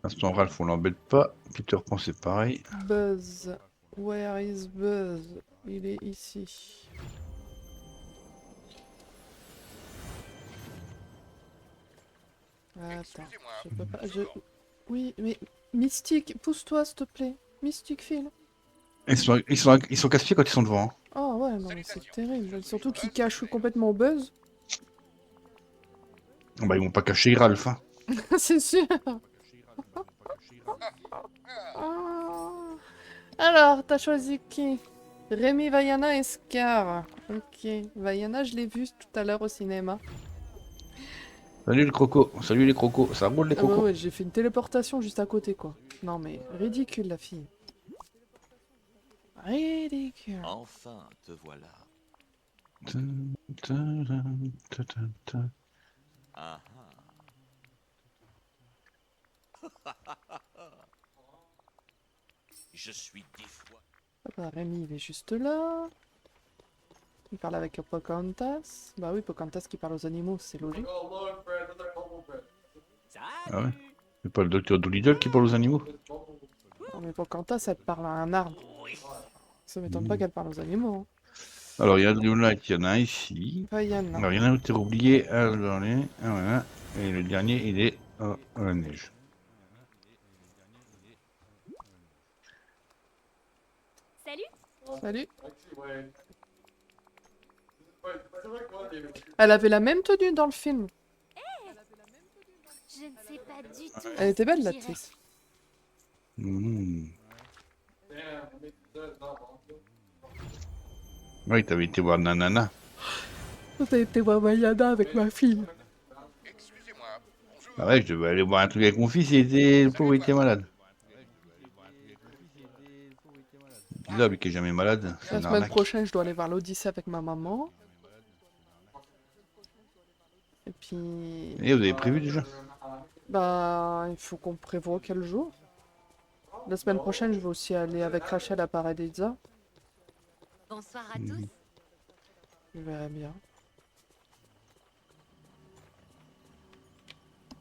Speaker 2: Instant Ralph, on l'embête pas. Peter Pan, c'est pareil.
Speaker 1: Buzz. Where is Buzz? Il est ici. Attends, je peux pas. Oui, mais Mystique, pousse-toi s'il te plaît. Mystique, file.
Speaker 2: Ils sont casse-pieds quand ils sont devant. Hein.
Speaker 1: Oh ouais, non, mais c'est terrible. Surtout qu'ils cachent complètement Buzz.
Speaker 2: Bah, ils vont pas cacher Ralph. Hein.
Speaker 1: C'est sûr. Ah. Alors, t'as choisi qui? Rémi, Vaiana et Scar. Ok. Vaiana, je l'ai vu tout à l'heure au cinéma.
Speaker 2: Salut les crocos. Salut les crocos. Ça roule les
Speaker 1: Ah ouais,
Speaker 2: crocos.
Speaker 1: ouais, j'ai fait une téléportation juste à côté, quoi. Non, mais ridicule, la fille. Ridicule.
Speaker 4: Enfin, te voilà. Ah ah. Je suis 10 fois.
Speaker 1: Ah bah, Rémi, il est juste là. Il parle avec Pocahontas. Bah oui, Pocahontas qui parle aux animaux, c'est logique.
Speaker 3: Oh look, Brad, there's a bubble bread.
Speaker 2: Ah ouais. C'est pas le docteur Doolittle qui parle aux animaux?
Speaker 3: It's bubble.
Speaker 1: Non, mais Pocahontas, elle parle à un arbre. Ça m'étonne pas qu'elle parle aux animaux. Hein.
Speaker 2: Alors, il y a de là, il y en a un ici.
Speaker 1: Vaiana.
Speaker 2: Alors, il y en a un qui est oublié. Alors, allez. Ah, voilà. Et le dernier, il est à la neige.
Speaker 6: Salut.
Speaker 1: Salut.
Speaker 3: Actually, wait. Wait, c'est vrai que moi, David,
Speaker 1: Elle avait la même tenue dans le film.
Speaker 5: Je ne sais pas du tout.
Speaker 1: Elle était belle,
Speaker 5: où j'irai.
Speaker 1: l'actrice.
Speaker 2: Mmh.
Speaker 3: damn, mais ça, non, bon.
Speaker 2: Oui, t'avais été voir Nanana.
Speaker 1: T'as été voir Vaiana avec ma fille.
Speaker 2: Ah ouais, je devais aller voir un truc avec mon fils, le pauvre, il était malade. Là, lui qui est jamais malade, c'est
Speaker 1: La
Speaker 2: une
Speaker 1: semaine
Speaker 2: arnaque.
Speaker 1: prochaine, je dois aller voir l'Odyssée avec ma maman. Et puis...
Speaker 2: Et vous avez prévu déjà?
Speaker 1: Bah, il faut qu'on prévoie quel jour. La semaine prochaine, je vais aussi aller avec Rachel à Paradisa.
Speaker 5: Bonsoir à tous.
Speaker 1: Je verrai bien.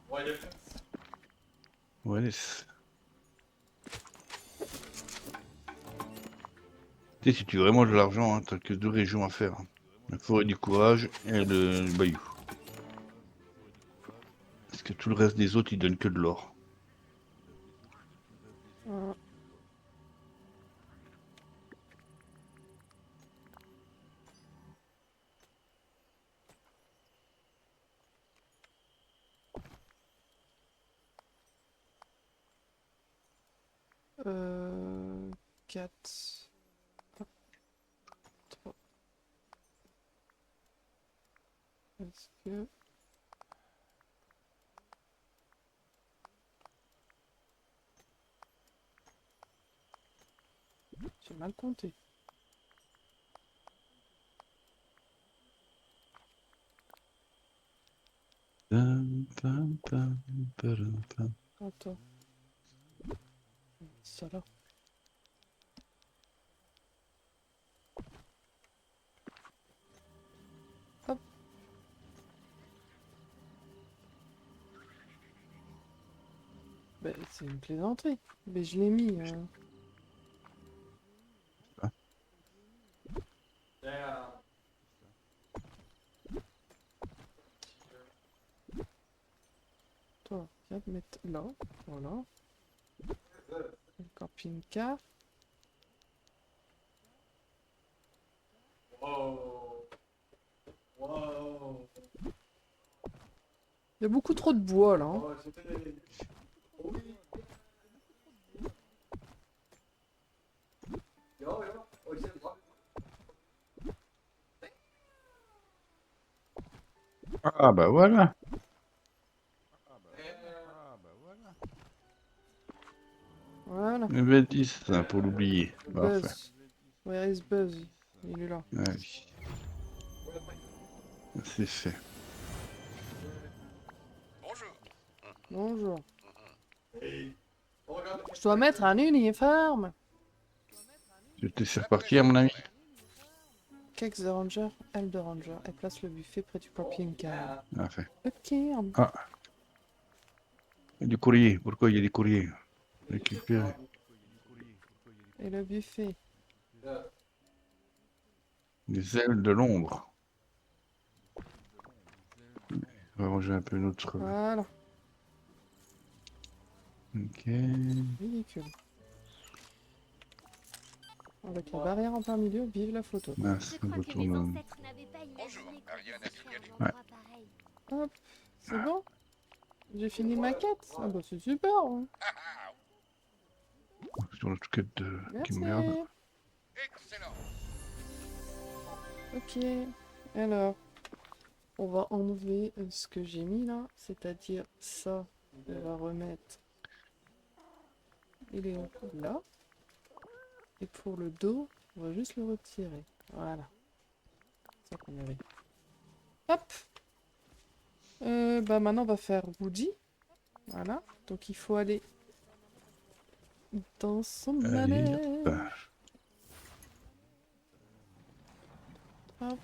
Speaker 3: Ouais,
Speaker 2: Ouais, tu sais, si tu veux vraiment de l'argent, hein, t'as que 2 régions à faire. Hein. La forêt du courage et le bayou. Parce que tout le reste des autres, ils donnent que de l'or.
Speaker 1: Euh, Euh... 4... 3... Est-ce que... J'ai mal compté. Attends. Ça là. Hop. Ben, c'est une plaisanterie. Mais je l'ai mis.
Speaker 3: damn.
Speaker 1: Toi, viens te mettre là. Voilà. Le camping-car.
Speaker 3: Whoa. Whoa.
Speaker 1: Il y a beaucoup trop de bois là. Hein.
Speaker 3: Oh, c'était... Oui. Ja, ja. Och sen...
Speaker 2: Ah bah voilà.
Speaker 1: Voilà.
Speaker 2: Le 26 pour l'oublier. Parfait.
Speaker 1: Buzz. Where is Buzz? Il est là.
Speaker 2: Allez. C'est fait.
Speaker 4: Bonjour.
Speaker 1: Bonjour.
Speaker 3: Oh, regarde.
Speaker 1: Je dois mettre un uniforme.
Speaker 2: Je vais te laisser repartir, mon ami.
Speaker 1: Cake the Ranger, elle de Ranger. Elle place le buffet près du camping-car.
Speaker 2: Parfait.
Speaker 1: Ok.
Speaker 2: Ah. Il y a du courrier. Pourquoi il y a des courriers? Récupérer.
Speaker 1: Et le buffet.
Speaker 2: Les ailes de l'ombre. On va ranger un peu notre...
Speaker 1: Voilà.
Speaker 2: Ok.
Speaker 1: Ridicule. Avec la barrière en plein milieu, vive la photo.
Speaker 2: Mince, on retourne...
Speaker 4: Bonjour. Ariane a signalé.
Speaker 2: Ouais.
Speaker 1: Hop. C'est bon? J'ai fini ma quête. Ah bah c'est super. Hein.
Speaker 2: sur notre quête de... qui
Speaker 1: Merci.
Speaker 2: merde.
Speaker 4: Excellent.
Speaker 1: Ok. Alors, on va enlever ce que j'ai mis là, c'est-à-dire ça. On va remettre. Il est là. Et pour le dos, on va juste le retirer. Voilà. C'est ça qu'on avait. Hop. Bah maintenant on va faire Woody. Voilà. Donc il faut aller dans son
Speaker 2: Allez,
Speaker 1: manège.
Speaker 2: hop.
Speaker 1: Hop.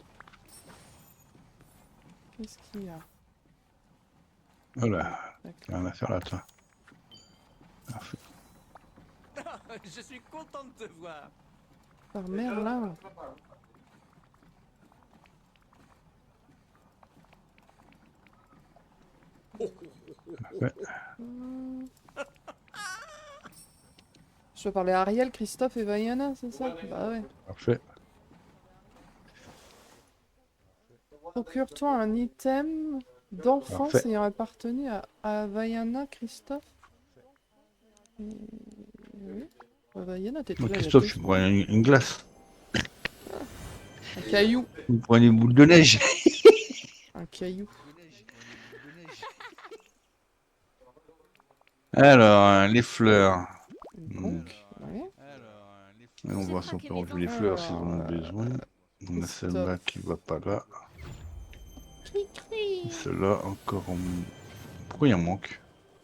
Speaker 1: Qu'est-ce qu'il y a?
Speaker 2: Voilà.
Speaker 1: D'accord.
Speaker 2: Rien à faire là, toi. Parfait.
Speaker 7: Je suis content de te voir.
Speaker 1: Par Merlin. Je peux parler à Ariel, Christophe et Vaiana, c'est ça? Bah ouais.
Speaker 2: Parfait.
Speaker 1: Procure-toi un item d'enfance
Speaker 2: Parfait.
Speaker 1: ayant appartenu à Vaiana, Christophe. Oui. Vaiana, t'es
Speaker 2: Donc,
Speaker 1: là.
Speaker 2: Christophe, tu prends une glace.
Speaker 1: Un caillou.
Speaker 2: Vous prenez une boule de neige.
Speaker 1: Un caillou.
Speaker 2: Alors, les fleurs.
Speaker 1: Donc, ouais.
Speaker 2: On va s'en faire enlever les fleurs s'ils en ont besoin. On a celle-là qui va pas là.
Speaker 1: Cri-cri.
Speaker 2: Celle-là encore en... Pourquoi il en manque?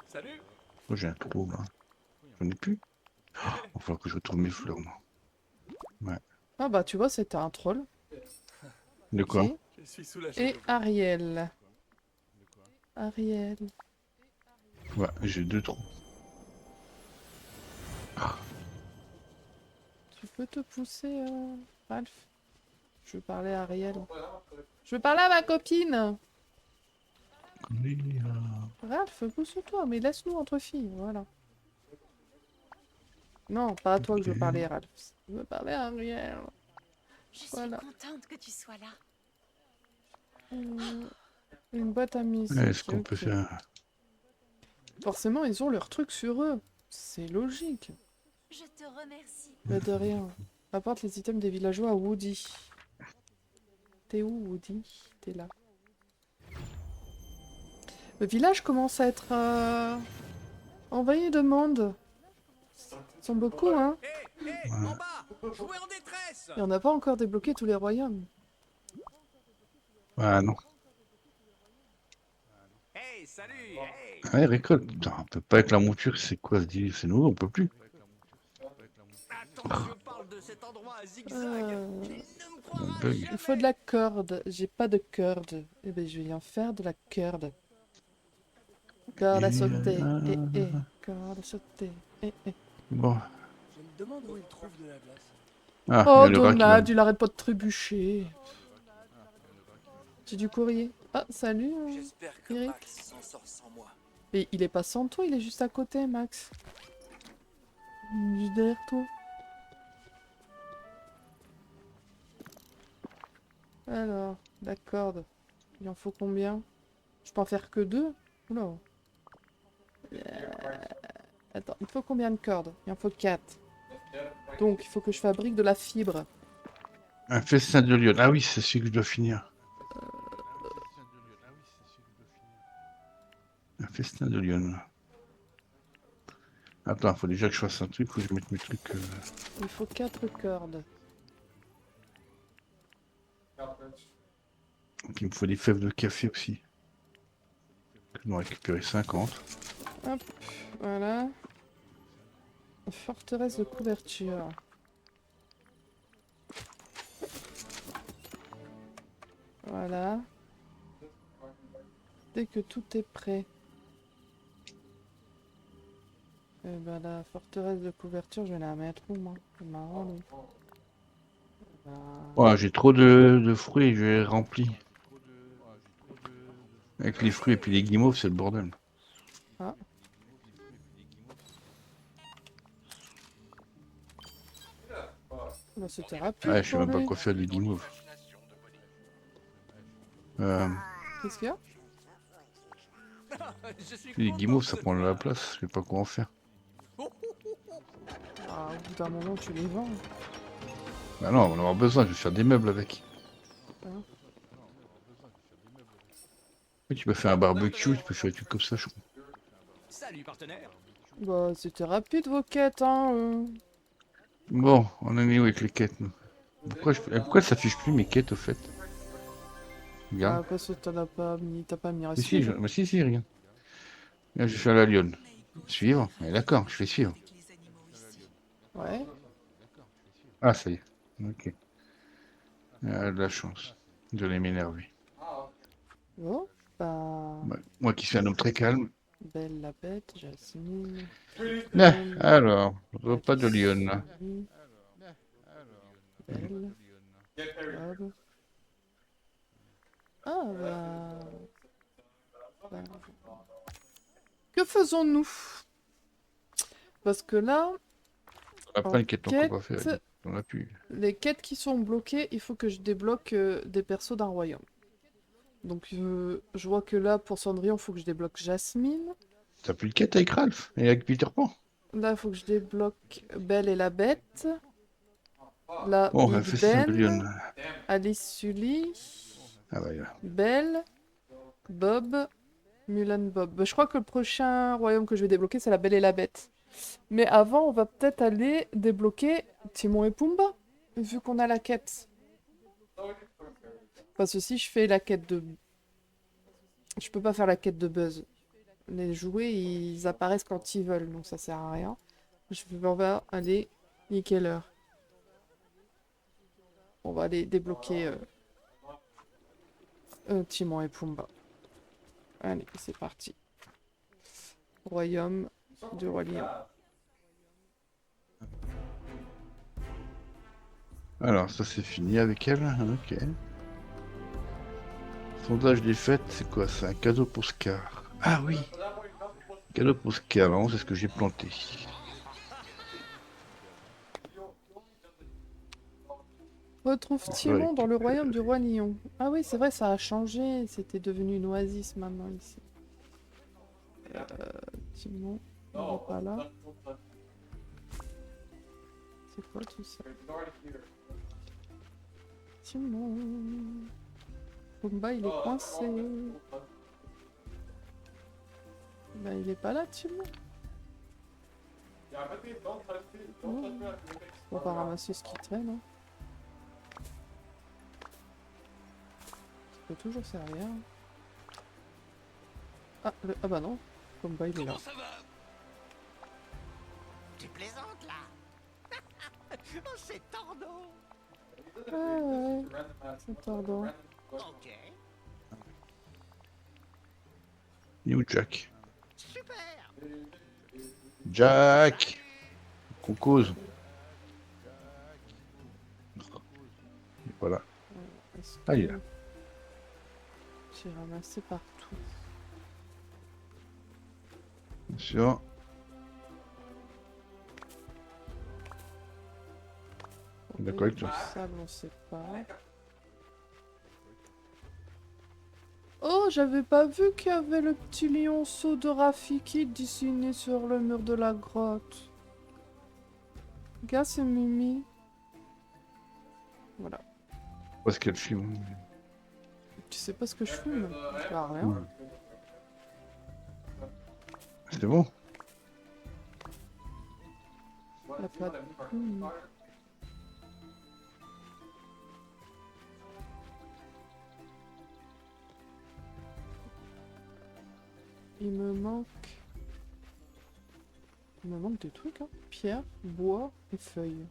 Speaker 7: Salut.
Speaker 2: Pourquoi j'ai un trou là? J'en ai plus? Il va falloir que je retrouve mes fleurs, moi. Ouais.
Speaker 1: Ah bah tu vois, c'était un troll.
Speaker 2: De quoi?
Speaker 1: Ok.
Speaker 7: Je suis soulagé.
Speaker 1: Et Ariel. Ariel.
Speaker 2: Ouais, j'ai deux trous.
Speaker 1: Tu peux te pousser, Ralph? Je veux parler à Ariel. Je veux parler à ma copine. Ralph, pousse-toi, mais laisse-nous entre filles, voilà. Non, pas à toi que je veux parler, Ralph. Je veux parler à Ariel.
Speaker 5: Je suis
Speaker 1: Voilà.
Speaker 5: contente que tu sois là.
Speaker 1: Une boîte à musique.
Speaker 2: Est-ce qu'on peut
Speaker 1: ok.
Speaker 2: faire...
Speaker 1: Forcément, ils ont leur truc sur eux. C'est logique.
Speaker 5: Je te remercie.
Speaker 1: Mais de rien. Apporte les items des villageois à Woody. T'es où, Woody? T'es là. Le village commence à être envahi de monde. Ils sont beaucoup, hein.
Speaker 7: Hé, hé, en bas. Jouez en détresse.
Speaker 1: Et on n'a pas encore débloqué tous les royaumes.
Speaker 2: Ah non.
Speaker 7: Hey, salut. Hey.
Speaker 2: Ouais, récolte. Putain, on peut pas avec la monture, c'est quoi ce délire? C'est nouveau, on peut plus.
Speaker 7: Attends, je parle de cet endroit à zigzag.
Speaker 1: Euh,
Speaker 7: Tu ne me croiras
Speaker 2: bug.
Speaker 7: jamais.
Speaker 1: Il faut de la corde. J'ai pas de corde. Eh ben, je vais en faire de la corde. Corde à sauter. Corde à sauter.
Speaker 2: Bon.
Speaker 7: Je me demande où il trouve de la glace.
Speaker 2: Ah,
Speaker 1: Oh,
Speaker 2: il y a le rat qui
Speaker 1: Donald, il arrête pas de trébucher. J'ai du courrier. Ah, salut.
Speaker 7: J'espère que
Speaker 1: Eric.
Speaker 7: Max s'en sort sans moi.
Speaker 1: Mais il est pas sans toi, il est juste à côté, Max. Juste derrière toi. Alors, la corde. Il en faut combien? Je peux en faire que 2? Oula. Attends, il faut combien de cordes? Il en faut 4. Donc, il faut que je fabrique de la fibre.
Speaker 2: Un festin de lion. Ah oui, c'est celui que je dois finir. Un festin de lion. Attends, faut déjà que je fasse un truc, faut que je mette mes trucs.
Speaker 1: Il faut 4 cordes.
Speaker 2: Donc, il me faut des fèves de café aussi. Je dois en récupérer 50.
Speaker 1: Hop, voilà. Forteresse de couverture. Voilà. Dès que tout est prêt. Et ben la forteresse de couverture, je vais la mettre où moi? C'est marrant lui. Bah,
Speaker 2: Ouais, j'ai trop de fruits, je les remplis. Avec les fruits et puis les guimauves, c'est le bordel.
Speaker 1: bah, c'était rapide
Speaker 2: Ouais, je sais
Speaker 1: pour
Speaker 2: même pas
Speaker 1: lui.
Speaker 2: quoi faire des guimauves.
Speaker 1: Qu'est-ce qu'il y a?
Speaker 7: Je suis
Speaker 2: Les
Speaker 7: content
Speaker 2: guimauves,
Speaker 7: de
Speaker 2: ça
Speaker 7: te
Speaker 2: prend de la
Speaker 7: voir.
Speaker 2: place, je sais pas quoi en faire.
Speaker 1: Ah, au bout d'un moment, tu les vends.
Speaker 2: Bah non, on va en avoir besoin, je vais faire des meubles avec.
Speaker 1: Hein.
Speaker 2: Oui, tu peux faire un barbecue, tu peux faire des trucs comme ça, je crois.
Speaker 7: Salut partenaire.
Speaker 1: Bah, c'était rapide vos quêtes, hein.
Speaker 2: Bon, on en est où avec les quêtes, nous? Pourquoi ça s'affiche plus mes quêtes, au fait? Regarde.
Speaker 1: Ah, parce que t'as pas mis à
Speaker 2: Mais si,
Speaker 1: suivre.
Speaker 2: mais si, regarde. Là, je vais faire la lionne. Suivre? Ouais, d'accord, je fais suivre.
Speaker 1: Ouais.
Speaker 2: Ah, ça y est. Ok. Ah, de la chance. Désolé m'énerver.
Speaker 1: Bon, bah...
Speaker 2: Ouais, moi qui suis un homme très calme.
Speaker 1: Belle la bête, Jasmine.
Speaker 2: Ah,
Speaker 1: Belle,
Speaker 2: alors, repas de lionne.
Speaker 1: Jasmine, Belle, Bob. Ah, bah... Que faisons-nous? Parce que là,
Speaker 2: On a
Speaker 1: en
Speaker 2: plein de quêtes encore pas
Speaker 1: quête,
Speaker 2: fait. On a pu.
Speaker 1: les quêtes qui sont bloquées, il faut que je débloque des persos d'un royaume. Donc je vois que là, pour Cendrillon, il faut que je débloque Jasmine.
Speaker 2: T'as plus de quêtes avec Ralph et avec Peter Pan?
Speaker 1: Là, il faut que je débloque Belle et la Bête. Là,
Speaker 2: Bon, un
Speaker 1: Big
Speaker 2: festin de lionne.
Speaker 1: Ben, Alice Sully,
Speaker 2: Ah bah, là.
Speaker 1: Belle, Bob, Mulan Bob. Bah, je crois que le prochain royaume que je vais débloquer, c'est la Belle et la Bête. Mais avant, on va peut-être aller débloquer Timon et Pumba, vu qu'on a la quête. Parce que si je fais la quête de... Je peux pas faire la quête de Buzz. Les jouets, ils apparaissent quand ils veulent, donc ça sert à rien. On va aller niquer l'heure. On va aller débloquer Timon et Pumba. Allez, c'est parti. Royaume du Roi Lion.
Speaker 2: Alors, ça c'est fini avec elle. Ok. Sondage des fêtes, c'est quoi? C'est un cadeau pour Scar. Ah oui! Cadeau pour Scar, non, c'est ce que j'ai planté.
Speaker 1: Retrouve
Speaker 2: Ouais,
Speaker 1: Timon dans le royaume du Roi Lion. Ah oui, c'est vrai, ça a changé. C'était devenu une oasis maintenant ici. Timon, il n'est pas là. C'est quoi tout ça? Timon. Pumba, il est coincé. Bah, il est pas là, Timon. Oh. On va ramasser ce qui traîne. Hein. Ça peut toujours servir. Ah, ah bah non. Pumba, il est là.
Speaker 7: Ça va? Tu plaisantes là? Oh, c'est tordant.
Speaker 1: Ah ouais, c'est tordant.
Speaker 7: Ok.
Speaker 2: Il est où Jack?
Speaker 7: Super.
Speaker 2: Jack! Qu'on cause. Voilà.
Speaker 1: Est-ce
Speaker 2: Ah, il est
Speaker 1: que
Speaker 2: là.
Speaker 1: j'ai ramassé partout?
Speaker 2: Bien sûr. D'accord avec
Speaker 1: Du
Speaker 2: toi.
Speaker 1: sable, on sait pas. Oh, j'avais pas vu qu'il y avait le petit lionceau de Rafiki dessiné sur le mur de la grotte. Regarde, c'est Mimi. Voilà.
Speaker 2: Parce qu'elle filme.
Speaker 1: Tu sais pas ce que je fume? Bah, rien.
Speaker 2: C'est bon.
Speaker 1: La plate. Il me manque... Il me manque des trucs, hein. Pierre, bois et feuilles.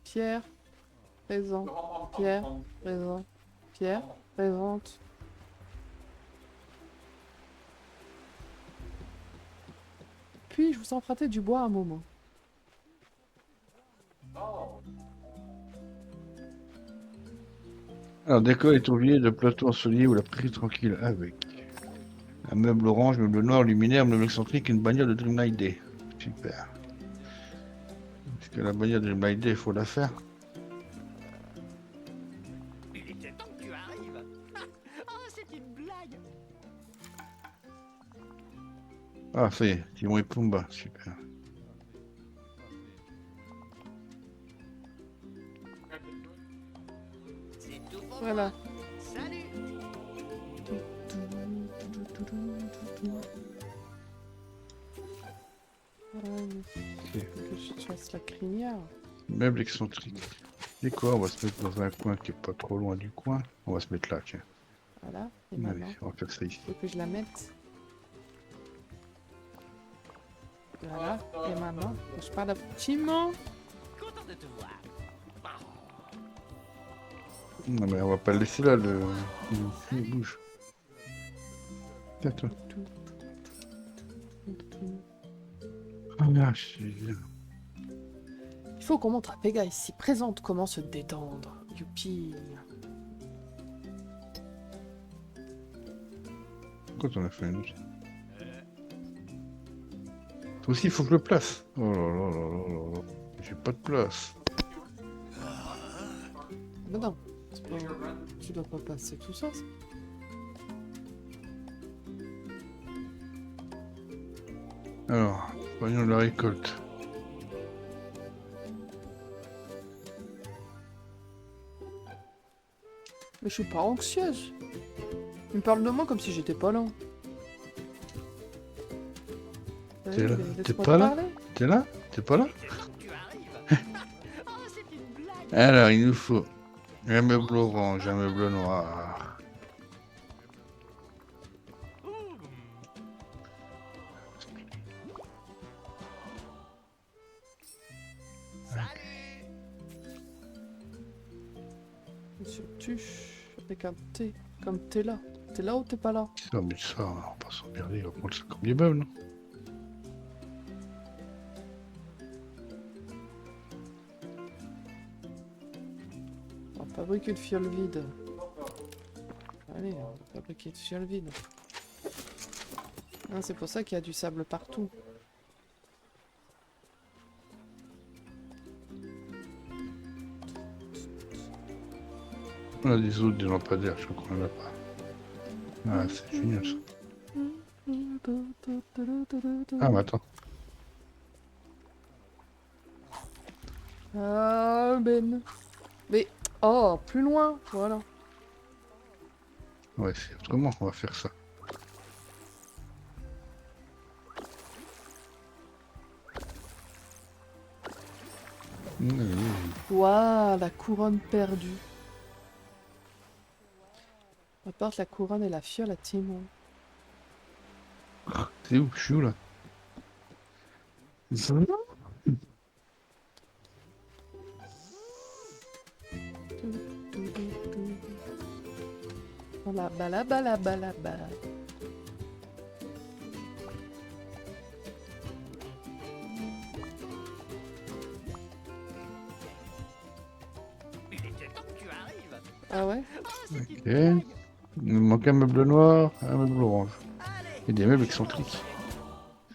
Speaker 1: Pierre, présent. Pierre, présent. Pierre, présente. Puis, je vous empruntais du bois à un moment.
Speaker 2: Alors, décor est oublié de plateau ensoleillé ou la prairie tranquille avec un meuble orange, meuble noir, luminaire, meuble excentrique et une bannière de Dreamlight Day. Super. Parce que la bannière de Dreamlight Day, il faut la faire.
Speaker 7: Il était temps que tu arrives. Oh, c'est une blague.
Speaker 2: Ah, ça y est, Timon et Pumba, super.
Speaker 7: C'est tout pour
Speaker 1: Voilà.
Speaker 7: moi. Salut.
Speaker 1: Que je fasse la crinière.
Speaker 2: Meuble excentrique. Et quoi, on va se mettre dans un coin qui est pas trop loin du coin. On va se mettre là, tiens.
Speaker 1: Voilà. Et
Speaker 2: Allez,
Speaker 1: maintenant,
Speaker 2: on va faire ça ici.
Speaker 1: faut que je la mette. Voilà. Et maintenant, je parle à Timon.
Speaker 7: Content de te voir.
Speaker 2: Non mais on va pas le laisser là, il bouge. Tiens toi. Ah merci.
Speaker 1: Il faut qu'on montre à Pega ici présente comment se détendre. Youpi.
Speaker 2: Pourquoi t'en as fait une autre? Toi aussi il faut que je le place. Oh là là là là là. J'ai pas de place.
Speaker 1: Mais non. c'est pas- Tu dois pas passer tout ça.
Speaker 2: Alors, voyons la récolte.
Speaker 1: Mais je suis pas anxieuse. Il me parle de moi comme si j'étais pas là.
Speaker 2: T'es là?
Speaker 1: Allez,
Speaker 2: T'es
Speaker 1: laisse-moi
Speaker 2: pas
Speaker 1: te
Speaker 2: là?
Speaker 1: parler.
Speaker 2: T'es là? T'es pas là?
Speaker 7: Il était temps que tu arrives. Oh, c'est une blague.
Speaker 2: Alors, il nous faut un meuble orange, un meuble noir.
Speaker 1: Monsieur Tuche, avec un T, comme t'es là. T'es là ou t'es pas là?
Speaker 2: Ça, mais ça, on va pas s'emmerder, on va prendre ça comme des meubles, non?
Speaker 1: On va fabriquer une fiole vide. Allez, on va fabriquer une fiole vide. Ah, c'est pour ça qu'il y a du sable partout.
Speaker 2: On a des autres, des lampadaires, je crois qu'on en a pas. Ah, c'est génial ça. Ah, mais attends.
Speaker 1: Ah, Ben. Mais, oh, plus loin, voilà.
Speaker 2: Ouais, c'est autrement qu'on va faire ça.
Speaker 1: Waouh, la couronne perdue. Apporte la couronne et la fiole à Timon.
Speaker 2: C'est où? Je suis où là?
Speaker 1: Voilà, bala bala bala bala.
Speaker 7: Il était temps que tu arrives.
Speaker 1: Ah ouais?
Speaker 7: Oh, c'est
Speaker 2: Ok.
Speaker 7: une blague.
Speaker 2: Il nous manque un meuble noir, un meuble orange.
Speaker 7: Allez.
Speaker 2: Et des meubles excentriques.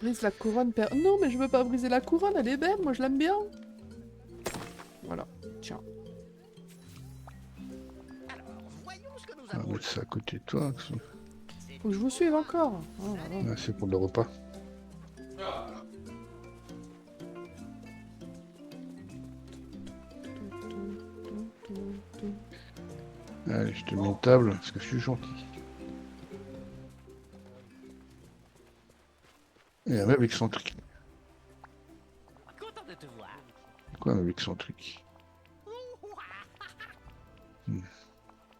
Speaker 1: Brise la couronne per... Non, mais je veux pas briser la couronne, elle est belle, moi je l'aime bien. Voilà, tiens.
Speaker 7: Alors, voyons ce que nous
Speaker 2: On va mettre ça à côté de toi. Axel.
Speaker 1: Faut que je vous suive encore. Oh là là.
Speaker 2: Ah, c'est pour le repas. Allez, je te mets une table parce que je suis gentil. Et un meuble excentrique.
Speaker 7: Content de te voir.
Speaker 2: Quoi un meuble excentrique?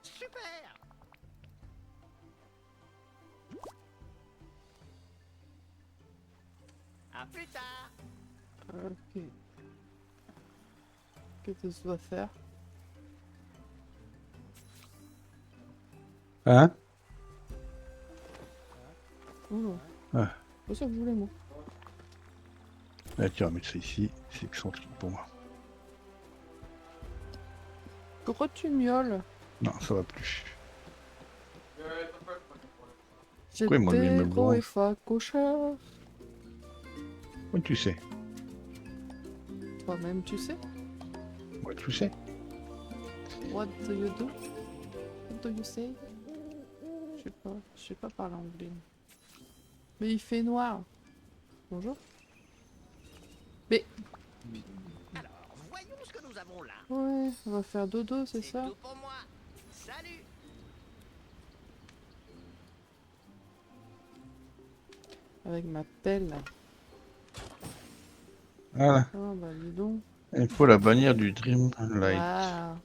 Speaker 7: Super. À plus tard.
Speaker 1: Ok. Qu'est-ce que ça doit faire?
Speaker 2: Hein?
Speaker 1: Oh.
Speaker 2: Ah.
Speaker 1: C'est ça que je voulais, moi.
Speaker 2: Ah, tiens, on va mettre ça ici. C'est excentrique pour moi.
Speaker 1: Pourquoi tu miaules?
Speaker 2: Non, ça va plus.
Speaker 1: J'étais
Speaker 2: moi, le meuble
Speaker 1: gros
Speaker 2: orange?
Speaker 1: et facocheur.
Speaker 2: Ouais, tu sais.
Speaker 1: Toi-même, tu sais.
Speaker 2: Ouais, tu sais.
Speaker 1: What do you do? What do you say? Je sais pas parler anglais. Mais il fait noir. Bonjour. Mais,
Speaker 7: Alors, voyons ce que nous avons là.
Speaker 1: ouais, on va faire dodo, c'est ça?
Speaker 7: tout pour moi. Salut.
Speaker 1: Avec ma pelle.
Speaker 2: Voilà.
Speaker 1: Oh bah dis donc.
Speaker 2: Il faut la bannière du Dreamlight.
Speaker 1: Waouh.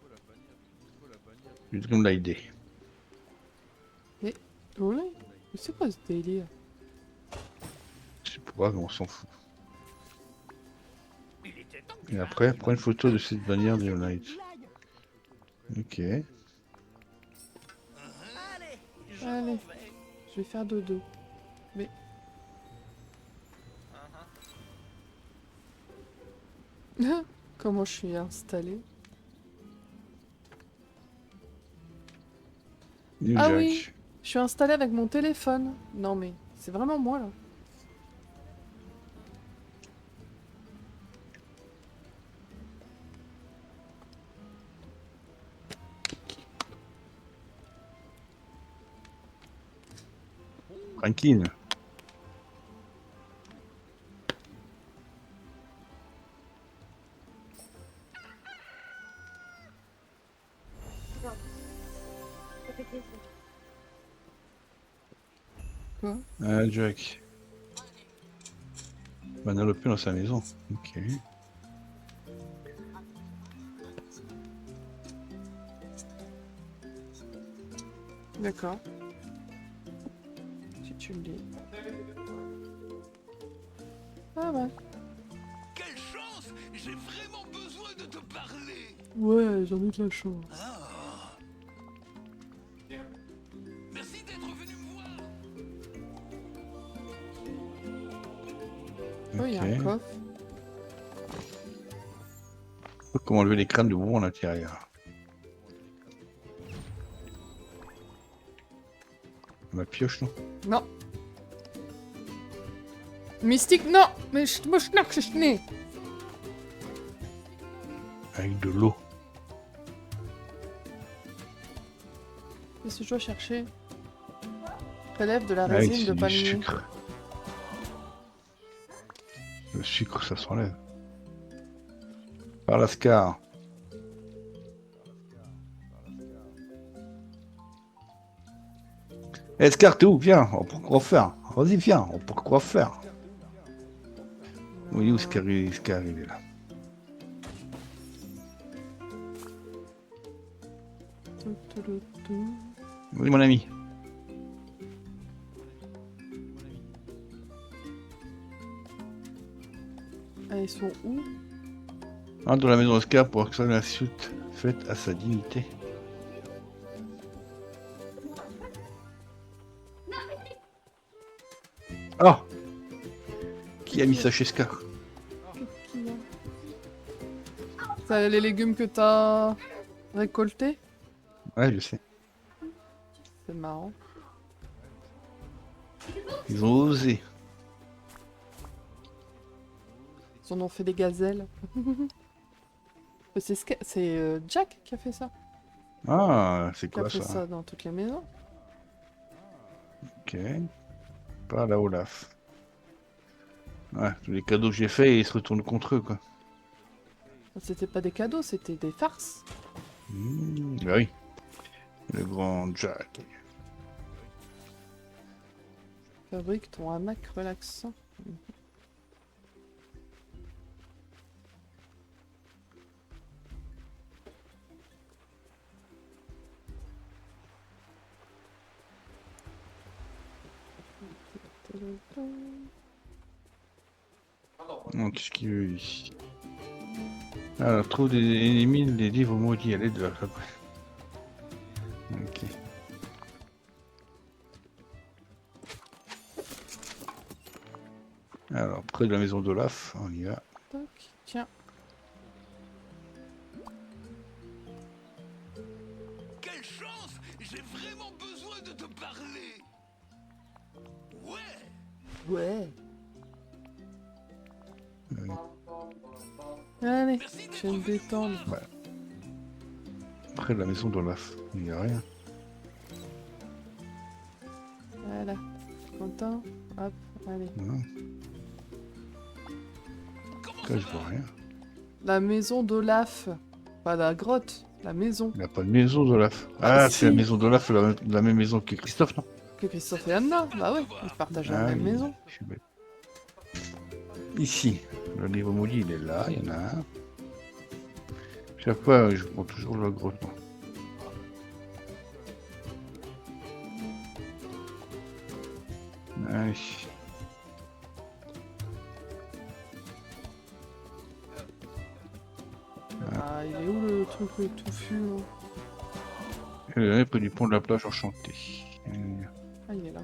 Speaker 2: Du Dreamlight Day.
Speaker 1: Oui. Mais c'est quoi ce délire?
Speaker 2: C'est pas grave, on s'en fout.
Speaker 7: Il était temps que
Speaker 2: Et
Speaker 7: tu
Speaker 2: après,
Speaker 7: arrives.
Speaker 2: prends une photo de cette bannière
Speaker 7: C'est
Speaker 2: Dreamlight.
Speaker 7: une blague.
Speaker 2: Ok.
Speaker 7: Allez, je
Speaker 1: Allez.
Speaker 7: m'en vais.
Speaker 1: Je vais faire dodo. Mais. Comment je suis installée?
Speaker 2: New
Speaker 1: Ah
Speaker 2: Jack.
Speaker 1: oui. Je suis installée avec mon téléphone. Non mais, c'est vraiment moi là.
Speaker 2: Tranquille.
Speaker 1: Quoi?
Speaker 2: Ah, Jack. Vanellope dans sa maison. Ok.
Speaker 1: D'accord. Si tu le dis. Ah ouais.
Speaker 4: Quelle chance! J'ai vraiment besoin de te parler!
Speaker 1: Ouais, j'en ai de la chance.
Speaker 4: Ah. Merci d'être venu me voir!
Speaker 1: Oh, il y a un
Speaker 2: Ok.
Speaker 1: coffre.
Speaker 2: Comment enlever les crânes de bonbons à l'intérieur. Ma pioche, non?
Speaker 1: Non. Mystique, non. Mais je me schnack, je schnack.
Speaker 2: Avec de l'eau.
Speaker 1: Qu'est-ce que je dois chercher? Prélève de la
Speaker 2: Avec
Speaker 1: résine de
Speaker 2: du
Speaker 1: palmier.
Speaker 2: sucre. Le sucre, ça s'enlève. Par l'ascar. Escar, t'es où? Viens, on peut quoi faire. Vas-y, viens, on peut quoi faire. Oui, où Scar, il est là. Oui, mon ami.
Speaker 1: Ah, ils sont où?
Speaker 2: Entre dans la maison d'Oscar pour accéder à la suite faite à sa dignité. Oh! Qui a mis ça chez Scar?
Speaker 1: C'est les légumes que t'as récoltés?
Speaker 2: Ouais, je sais.
Speaker 1: C'est marrant.
Speaker 2: Ils ont osé.
Speaker 1: Ils en ont fait des gazelles. C'est Jack qui a fait ça.
Speaker 2: Ah, c'est
Speaker 1: Qui a
Speaker 2: quoi
Speaker 1: fait
Speaker 2: ça?
Speaker 1: ça dans toutes les maisons?
Speaker 2: Ok. Pas la Olaf. Ouais, tous les cadeaux que j'ai faits, ils se retournent contre eux, quoi.
Speaker 1: C'était pas des cadeaux, c'était des farces.
Speaker 2: Bah oui. Le grand Jack.
Speaker 1: Fabrique ton hamac relaxant.
Speaker 2: Donc, qu'est-ce qu'il veut ici? Alors, trouve des ennemis, des livres maudits. Allez, de la fabrique. Ok. Alors, près de la maison d'Olaf, on y va.
Speaker 1: Toc, tiens.
Speaker 4: Quelle chance! J'ai vraiment besoin de te parler! Ouais!
Speaker 1: Ouais. Allez,
Speaker 4: Merci
Speaker 1: je
Speaker 4: d'être
Speaker 1: vais me
Speaker 4: venu me
Speaker 1: détendre.
Speaker 4: voir.
Speaker 2: Près de la maison d'Olaf, il n'y a rien.
Speaker 1: Voilà. Content? Hop, allez.
Speaker 2: Non,
Speaker 4: Comment
Speaker 2: là,
Speaker 4: ça
Speaker 2: je vois
Speaker 4: va?
Speaker 2: rien.
Speaker 1: La maison d'Olaf. Pas la grotte, la maison.
Speaker 2: Il n'y a pas de maison d'Olaf.
Speaker 1: Ah,
Speaker 2: Ah, c'est la
Speaker 1: si.
Speaker 2: maison d'Olaf, la même maison que Christophe, non?
Speaker 1: Que Christophe et Anna. Bah ouais, ils partagent la
Speaker 2: Ah
Speaker 1: même
Speaker 2: oui,
Speaker 1: maison.
Speaker 2: je suis bête. Ici, le livre maudit, il est là, il y en a un. Chaque fois, je prends toujours le gros nom. Allez.
Speaker 1: Ah, il est où le truc touffu là?
Speaker 2: Et le dernier près du pont de la plage enchanté.
Speaker 1: Ah, il est là.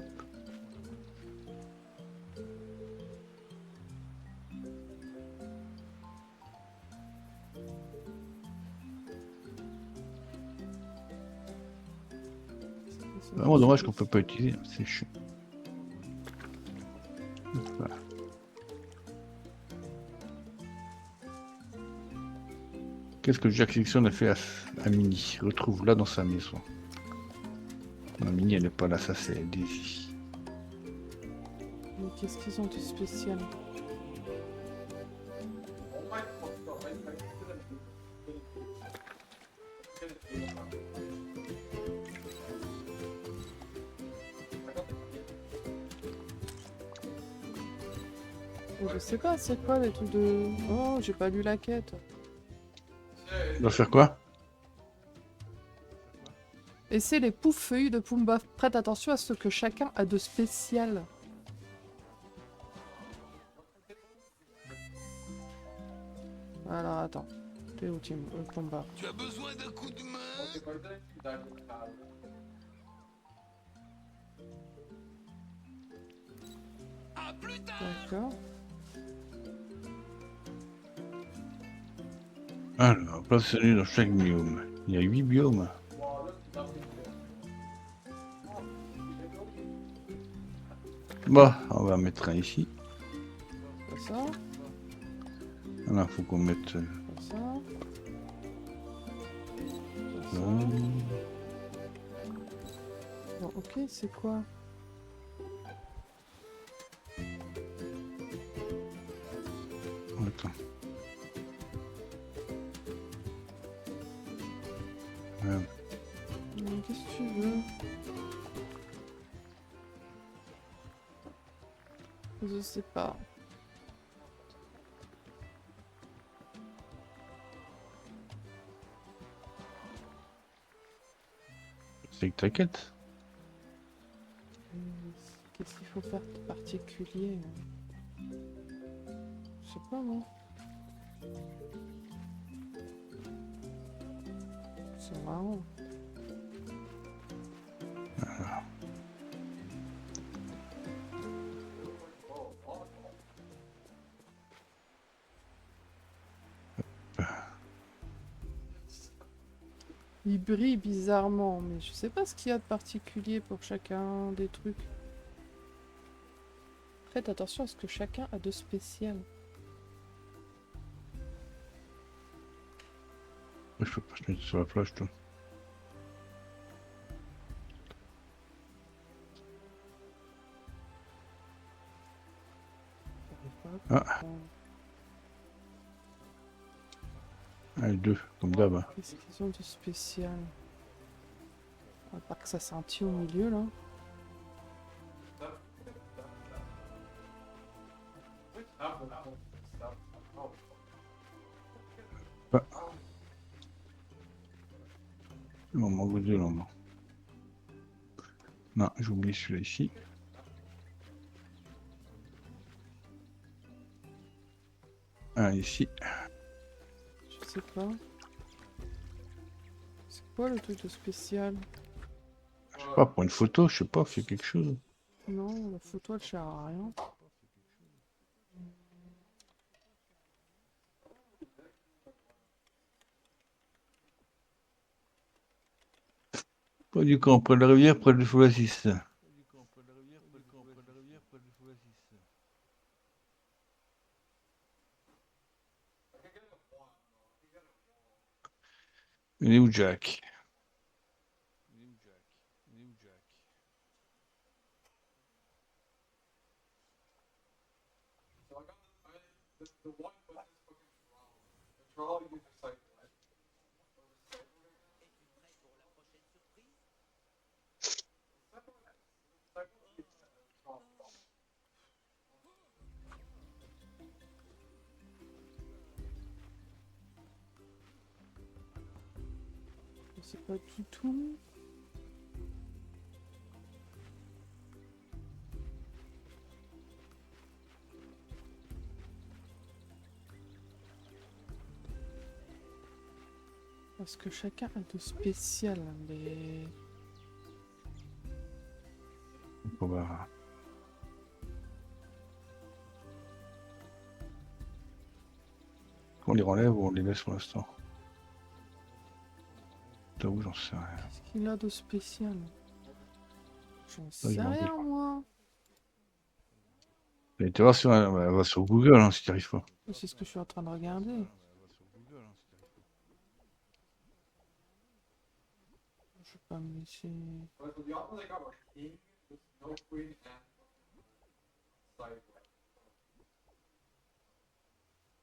Speaker 2: Vraiment dommage qu'on peut pas utiliser, c'est chiant. Voilà. Qu'est-ce que Jack Section a fait à Minnie? Retrouve là dans sa maison. Non, Minnie elle n'est pas là, ça c'est Daisy.
Speaker 1: Mais qu'est-ce qu'ils ont de spécial? Je sais pas, c'est quoi les trucs de... Oh, j'ai pas lu la quête.
Speaker 2: On doit faire quoi?
Speaker 1: Et c'est les poufs feuilles de Pumba. Prête attention à ce que chacun a de spécial. Alors attends. T'es où, Pumba?
Speaker 4: Tu as besoin d'un coup de main? À plus tard!
Speaker 1: D'accord.
Speaker 2: Alors, place salut dans chaque biome. Il y a 8 biomes. Bon, on va mettre un ici.
Speaker 1: Pas ça,
Speaker 2: Voilà, faut qu'on mette.
Speaker 1: pas ça. Pas ça. Bon, ok, c'est quoi?
Speaker 2: Attends. Merde.
Speaker 1: Qu'est-ce que tu veux? Je sais pas.
Speaker 2: C'est que t'inquiète.
Speaker 1: Qu'est-ce qu'il faut faire de particulier? Je sais pas, moi. C'est marrant. Il brille bizarrement, mais je sais pas ce qu'il y a de particulier pour chacun des trucs. Faites attention à ce que chacun a de spécial.
Speaker 2: Je peux pas se mettre sur la plage, toi. Ah. Allez, 2, comme d'hab. Hein.
Speaker 1: Qu'est-ce qu'ils ont de spécial? À part que ça sentit au milieu là.
Speaker 2: Il m'en manque 2 là. Non, j'ai oublié celui-là ici. Ah, ici.
Speaker 1: Je sais pas. C'est quoi le truc de spécial?
Speaker 2: Je sais pas, pour une photo, je sais pas, fait quelque chose.
Speaker 1: Non, la photo elle sert à rien.
Speaker 2: Pas du camp, près de la rivière, près de Foulasis. Il est où Jack?
Speaker 3: So the one was this fucking draw. The draw uses like
Speaker 1: Je sais pas du tout. Parce que chacun a de spécial, mais...
Speaker 2: Bon, bah. On les enlève ou on les laisse pour l'instant? T'avoue, j'en sais rien.
Speaker 1: Qu'est-ce qu'il a de spécial? J'en
Speaker 2: Ça, j'ai
Speaker 1: sais
Speaker 2: envie.
Speaker 1: rien, moi.
Speaker 2: Et tu vas va sur Google hein, si tu n'y arrives pas.
Speaker 1: C'est ce que je suis en train de regarder. Je vais pas me laisser...
Speaker 3: but the options I got were king with no queen and side.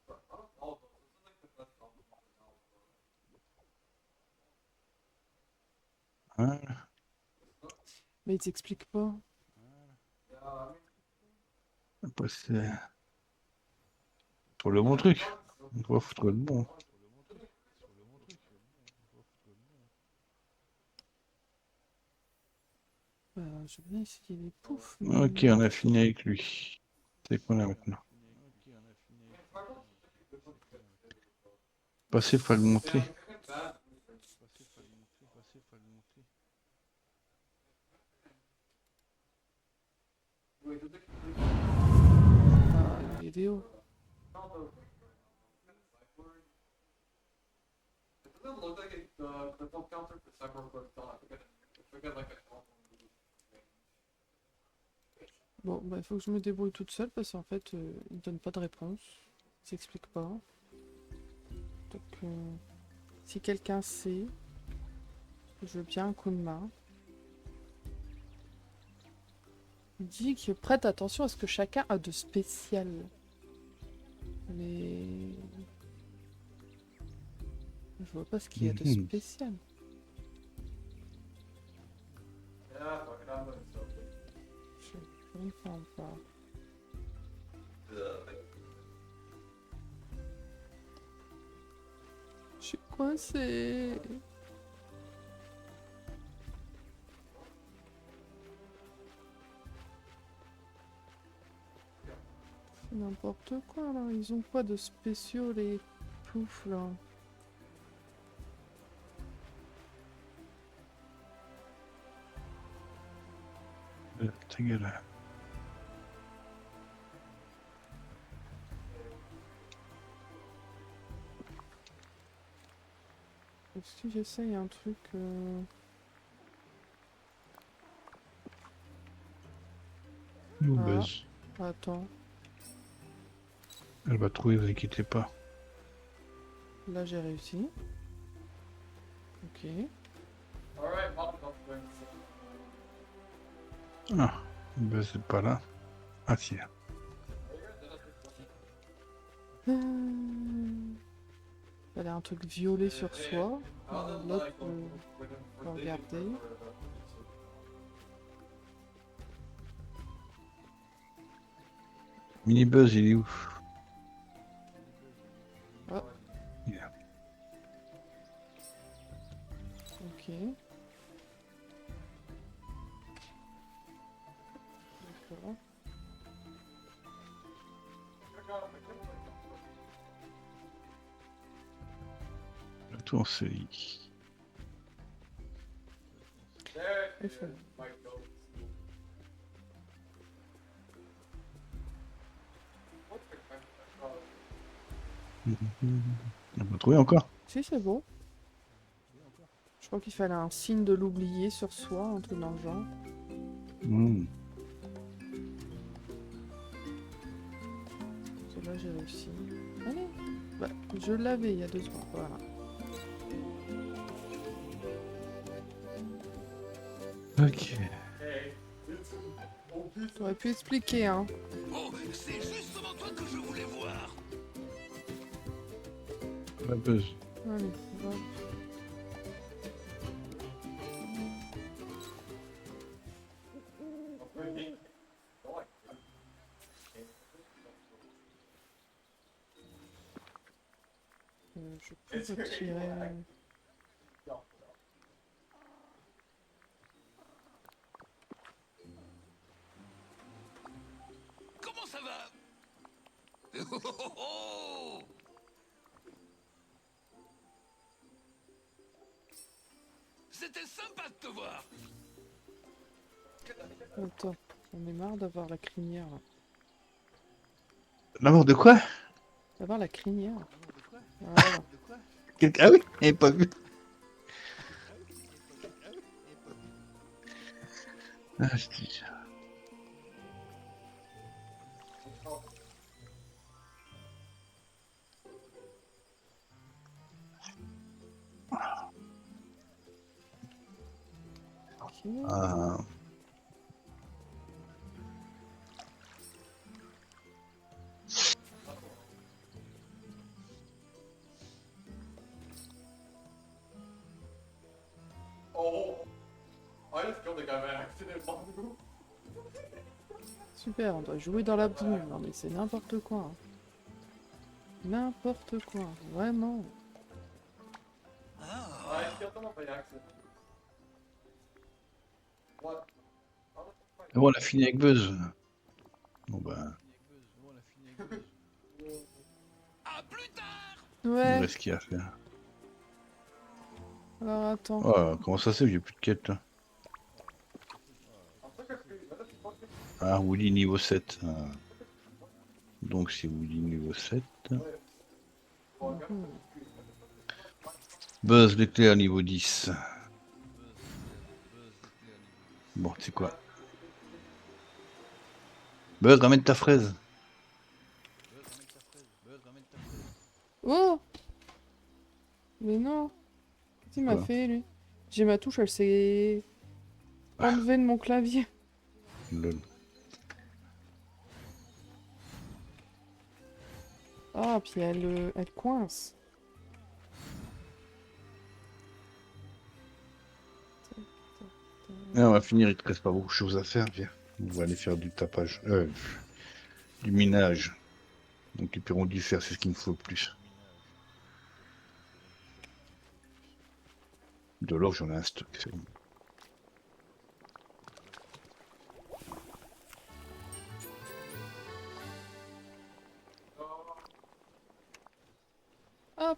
Speaker 3: But out of all of those, this is like the best combo now.
Speaker 2: Hein?
Speaker 1: Mais ils t'expliquent pas.
Speaker 3: Yeah, I mean,
Speaker 2: Après, c'est pour le bon truc. On va foutre le bon.
Speaker 1: Je vais bien essayer les poufs. Mais...
Speaker 2: Ok, on a fini avec lui. C'est qu'on a maintenant. Passer fragmenté.
Speaker 1: Ah, vidéo.
Speaker 3: It doesn't look like the top counter for several but I forget like a top
Speaker 1: Bon, bah, il faut que je me débrouille toute seule parce qu'en fait, ils donnent pas de réponse. Ils s'expliquent pas. Donc, si quelqu'un sait, je veux bien un coup de main. Il dit que prête attention à ce que chacun a de spécial. Mais... Je vois pas ce qu'il y a de
Speaker 2: Mhm.
Speaker 1: spécial.
Speaker 3: Yeah, fuck it, I'm gonna stop it.
Speaker 1: Je comprends pas. Je suis coincée. C'est n'importe quoi là. Ils ont quoi de spéciaux les poufs là?
Speaker 2: Ta gueule.
Speaker 1: Si j'essaye un truc...
Speaker 2: Nous
Speaker 1: Ah.
Speaker 2: buzz.
Speaker 1: Attends,
Speaker 2: Elle va trouver, vous inquiétez pas.
Speaker 1: là j'ai réussi. Ok.
Speaker 3: Alright, I'll stop doing this.
Speaker 2: Ah, buzz c'est pas là. Ah si.
Speaker 1: Elle a un truc violet sur soi. L'autre peut regarder.
Speaker 2: Minibuzz, il est où?
Speaker 1: Ah.
Speaker 2: Yeah.
Speaker 1: Ok. D'accord.
Speaker 2: Tout en série.
Speaker 1: Il faut-
Speaker 2: On va trouver encore.
Speaker 1: Si, c'est bon. Je crois qu'il fallait un signe de l'oublier sur soi, un truc dans le genre.
Speaker 2: Hmm.
Speaker 1: Là, j'ai réussi. Allez. Bah, je l'avais il y a 2 secondes. Voilà.
Speaker 2: Ok.
Speaker 1: T'aurais pu expliquer, hein.
Speaker 4: Oh, c'est justement toi que je voulais voir.
Speaker 2: La Buzz.
Speaker 1: Allez, hop. Je peux retirer...
Speaker 4: Comment ça va? Oh, oh, oh, oh. C'était sympa de te voir.
Speaker 1: Attends, j'en ai marre d'avoir la crinière, là.
Speaker 2: La mort de quoi?
Speaker 1: D'avoir la crinière. Voilà.
Speaker 2: Ah oui, j'avais pas vu. Ah, je dis.
Speaker 1: Ok.
Speaker 2: Ah.
Speaker 3: Oh, I just killed the guy by accident. Bamboo.
Speaker 1: Super, on doit jouer dans la boue. Non mais c'est n'importe quoi. Hein. N'importe quoi, vraiment.
Speaker 3: I killed someone by accident. What?
Speaker 2: Ah bon, on a fini avec Buzz. Bon bah,
Speaker 4: À plus tard.
Speaker 2: il nous
Speaker 1: Ouais,
Speaker 2: reste ce qu'il y a à faire.
Speaker 1: alors attends.
Speaker 2: Oh, comment ça c'est? J'ai plus de quête là. Ah, Woody niveau 7. Ah. Donc c'est Woody niveau 7.
Speaker 1: Mhm.
Speaker 2: Buzz l'éclair niveau 10. Bon, c'est quoi? Buzz, ramène ta fraise.
Speaker 1: Oh! Mais non! Qu'est-ce qu'il m'a
Speaker 2: Quoi?
Speaker 1: fait lui? J'ai ma touche, elle s'est enlevée de mon clavier.
Speaker 2: Lol.
Speaker 1: Ah, puis elle coince.
Speaker 2: Ah, on va finir, il te reste pas beaucoup de choses à faire, viens. On va aller faire du tapage. Du minage. Donc les perrons du fer, c'est ce qu'il me faut le plus. De l'or, j'en ai un stock, c'est bon.
Speaker 1: Hop!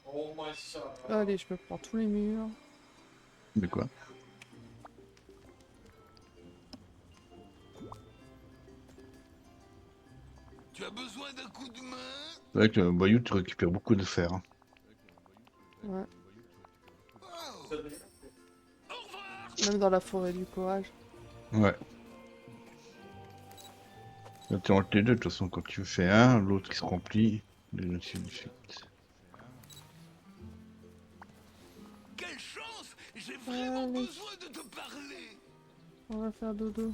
Speaker 3: Oh my shot.
Speaker 1: Allez, je me prends tous les murs.
Speaker 2: Mais quoi?
Speaker 4: Tu as besoin d'un coup de main?
Speaker 2: C'est vrai que le boyau, tu récupères beaucoup de fer. Hein.
Speaker 1: Ouais.
Speaker 4: Oh. Au revoir.
Speaker 1: Même dans la forêt du courage.
Speaker 2: Ouais. Là, t'es entre les deux, de toute façon, quand tu fais un, l'autre qui se remplit, et ainsi de suite.
Speaker 4: Quelle chance! J'ai vraiment
Speaker 1: Allez.
Speaker 4: besoin de te parler.
Speaker 1: On va faire dodo.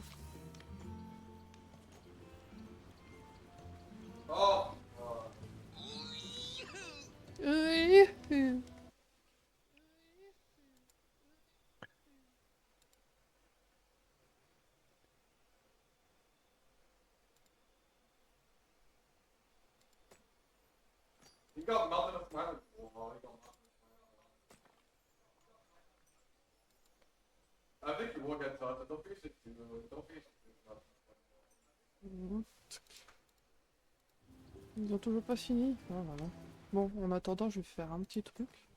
Speaker 3: Oh!
Speaker 1: Oui.
Speaker 3: You got nothing of my oh, you got nothing. I think you will get touched. Don't finish it too. Don't finish it too much.
Speaker 1: Mhm. Ils ont toujours pas fini. Oh là là. Bon, en attendant, je vais faire un petit truc.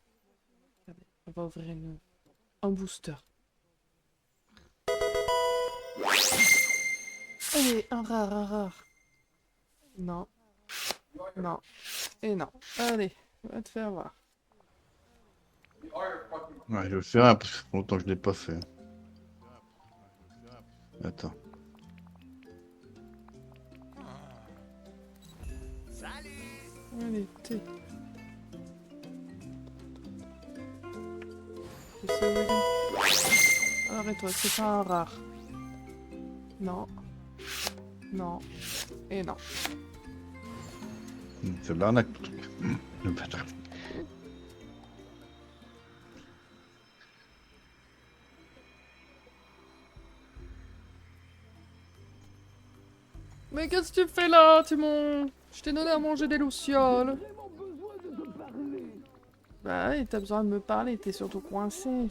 Speaker 1: Regardez, on va ouvrir un booster. Allez, un rare. Non. Non. Et non. Allez, on va te faire voir.
Speaker 3: You are fucking.
Speaker 2: Ouais, je vais le faire un, parce que ça fait longtemps que je l'ai pas fait. Attends.
Speaker 7: Salut.
Speaker 1: Allez, thé. Je sais où il est. Alors, et toi, c'est pas un rare. Non. Non. Et non.
Speaker 2: C'est de l'arnaque, le truc. Le bâtard.
Speaker 1: Mais qu'est-ce que tu fais là, Timon? Je t'ai donné à manger des lucioles. Bah oui, t'as besoin de me parler, t'es surtout coincé.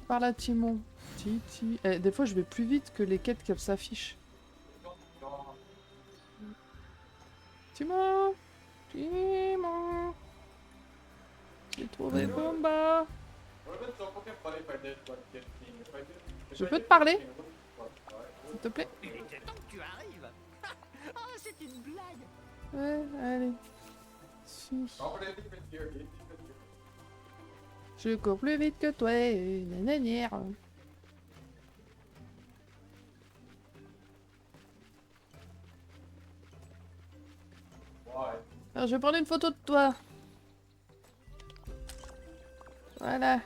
Speaker 1: Par là, Timon. Titi. Eh, des fois, je vais plus vite que les quêtes qu'elles s'affichent. Timon! Timon! J'ai trouvé Bomba! Je peux te parler? S'il te plaît?
Speaker 7: Il était temps que tu arrives. Oh, c'est une blague.
Speaker 1: Ouais, allez. Si. Je cours plus vite que toi, nananière. Alors, je vais prendre une photo de toi. Voilà.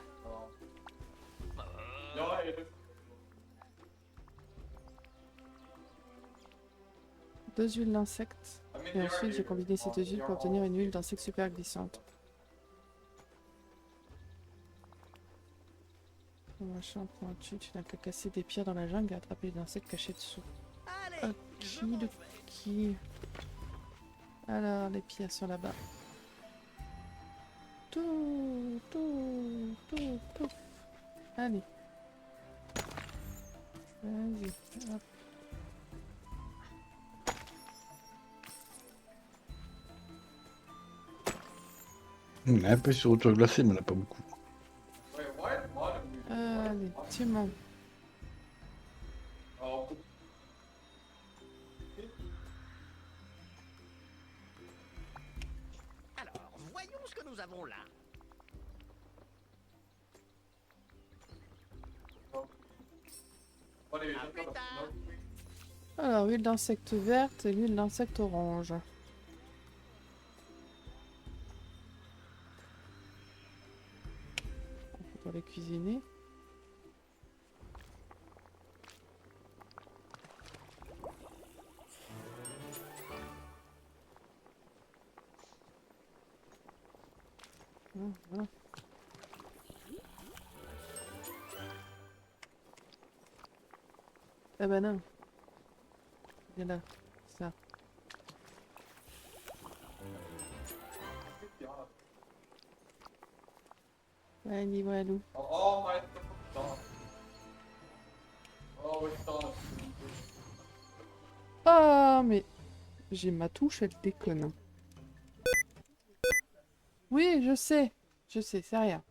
Speaker 1: Deux huiles d'insectes. Et ensuite, j'ai combiné ces deux huiles pour obtenir une huile d'insecte super glissante. Machin pointu, tu n'as qu'à casser des pierres dans la jungle et attraper des insectes cachés dessous.
Speaker 6: Allez,
Speaker 1: Qui. Alors, les pierres sont là-bas. Tout. Allez. Vas-y, hop.
Speaker 2: On est un peu sur hauteur glacée, mais on n'a pas beaucoup.
Speaker 1: Allez, Timon.
Speaker 7: Alors, voyons ce que nous avons là. À plus tard.
Speaker 1: Alors, huile d'insecte verte et l'huile d'insecte orange. On va les cuisiner. Voilà. Ah bah non. Viens là. Ça. Allez, voilà.
Speaker 3: Oh my god. Oh, it's done.
Speaker 1: Ah, mais... J'ai ma touche, elle déconne. Oui, je sais. Je sais, c'est rien.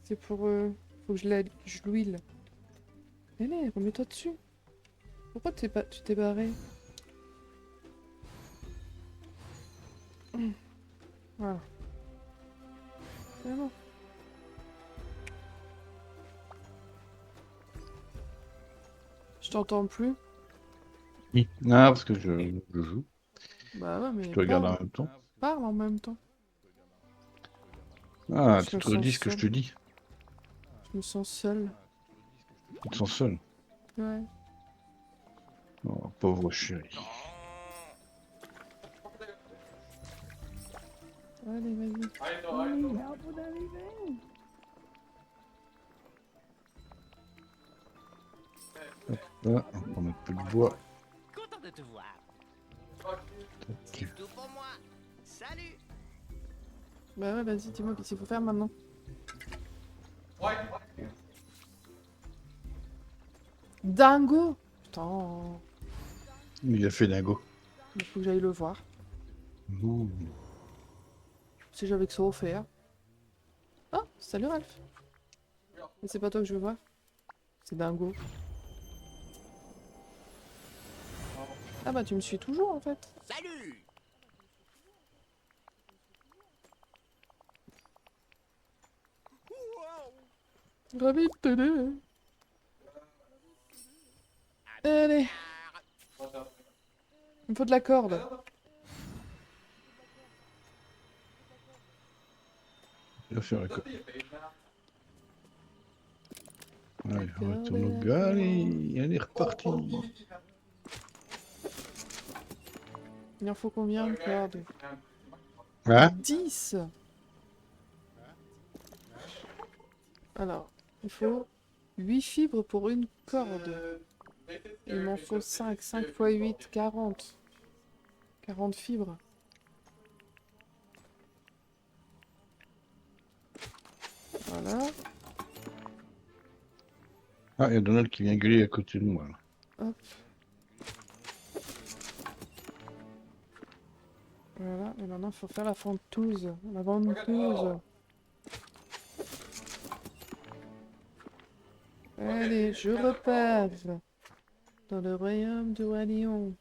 Speaker 1: C'est pour... Faut que je l'huile. Allez, remets-toi dessus. Pourquoi tu t'es barré? Voilà. C'est bon. Je t'entends plus.
Speaker 2: Oui. Ah, parce que je joue.
Speaker 1: Bah ouais, mais
Speaker 2: Je te regarde en
Speaker 1: parle.
Speaker 2: même temps.
Speaker 1: Parle en même temps.
Speaker 2: Ah,
Speaker 1: Je
Speaker 2: tu
Speaker 1: me
Speaker 2: te redis
Speaker 1: sens
Speaker 2: ce que je te
Speaker 1: seule.
Speaker 2: dis.
Speaker 1: Je me sens seule.
Speaker 2: Tu te sens seul.
Speaker 1: Ouais.
Speaker 2: Oh, pauvre chérie.
Speaker 1: Allez, vas-y.
Speaker 3: I know.
Speaker 2: Là, on met un peu de bois.
Speaker 7: Content de te voir.
Speaker 3: Fuck you.
Speaker 7: C'est tout pour moi. Salut.
Speaker 1: Bah ouais, vas-y, dis-moi qu'est-ce qu'il faut faire maintenant.
Speaker 3: Why?
Speaker 1: Dingo! Putain.
Speaker 2: Il a fait dingo.
Speaker 1: Il faut que j'aille le voir.
Speaker 2: Ouh.
Speaker 1: Si j'avais que ça à faire. Oh, salut Ralph. Mais c'est pas toi que je veux voir. C'est Dingo. Ah bah tu me suis toujours en fait.
Speaker 7: Salut.
Speaker 1: Ravi de t'aider. Allez,
Speaker 3: What the?
Speaker 1: il me faut de la corde.
Speaker 2: Il va faire la co-
Speaker 3: Be a page now.
Speaker 2: Allez, on retourne au gars. Allez, allez, reparti.
Speaker 1: Il en faut combien de cordes?
Speaker 2: Hein?
Speaker 1: 10. Alors, il faut 8 fibres pour une corde. Il m'en faut 5. 5 x 8, 40. 40 fibres. Voilà.
Speaker 2: Ah, il y a Donald qui vient gueuler à côté de moi. Là.
Speaker 1: Hop. Voilà, et maintenant il faut faire la ventouse. La ventouse. Allez, je repars dans le royaume du roi lion.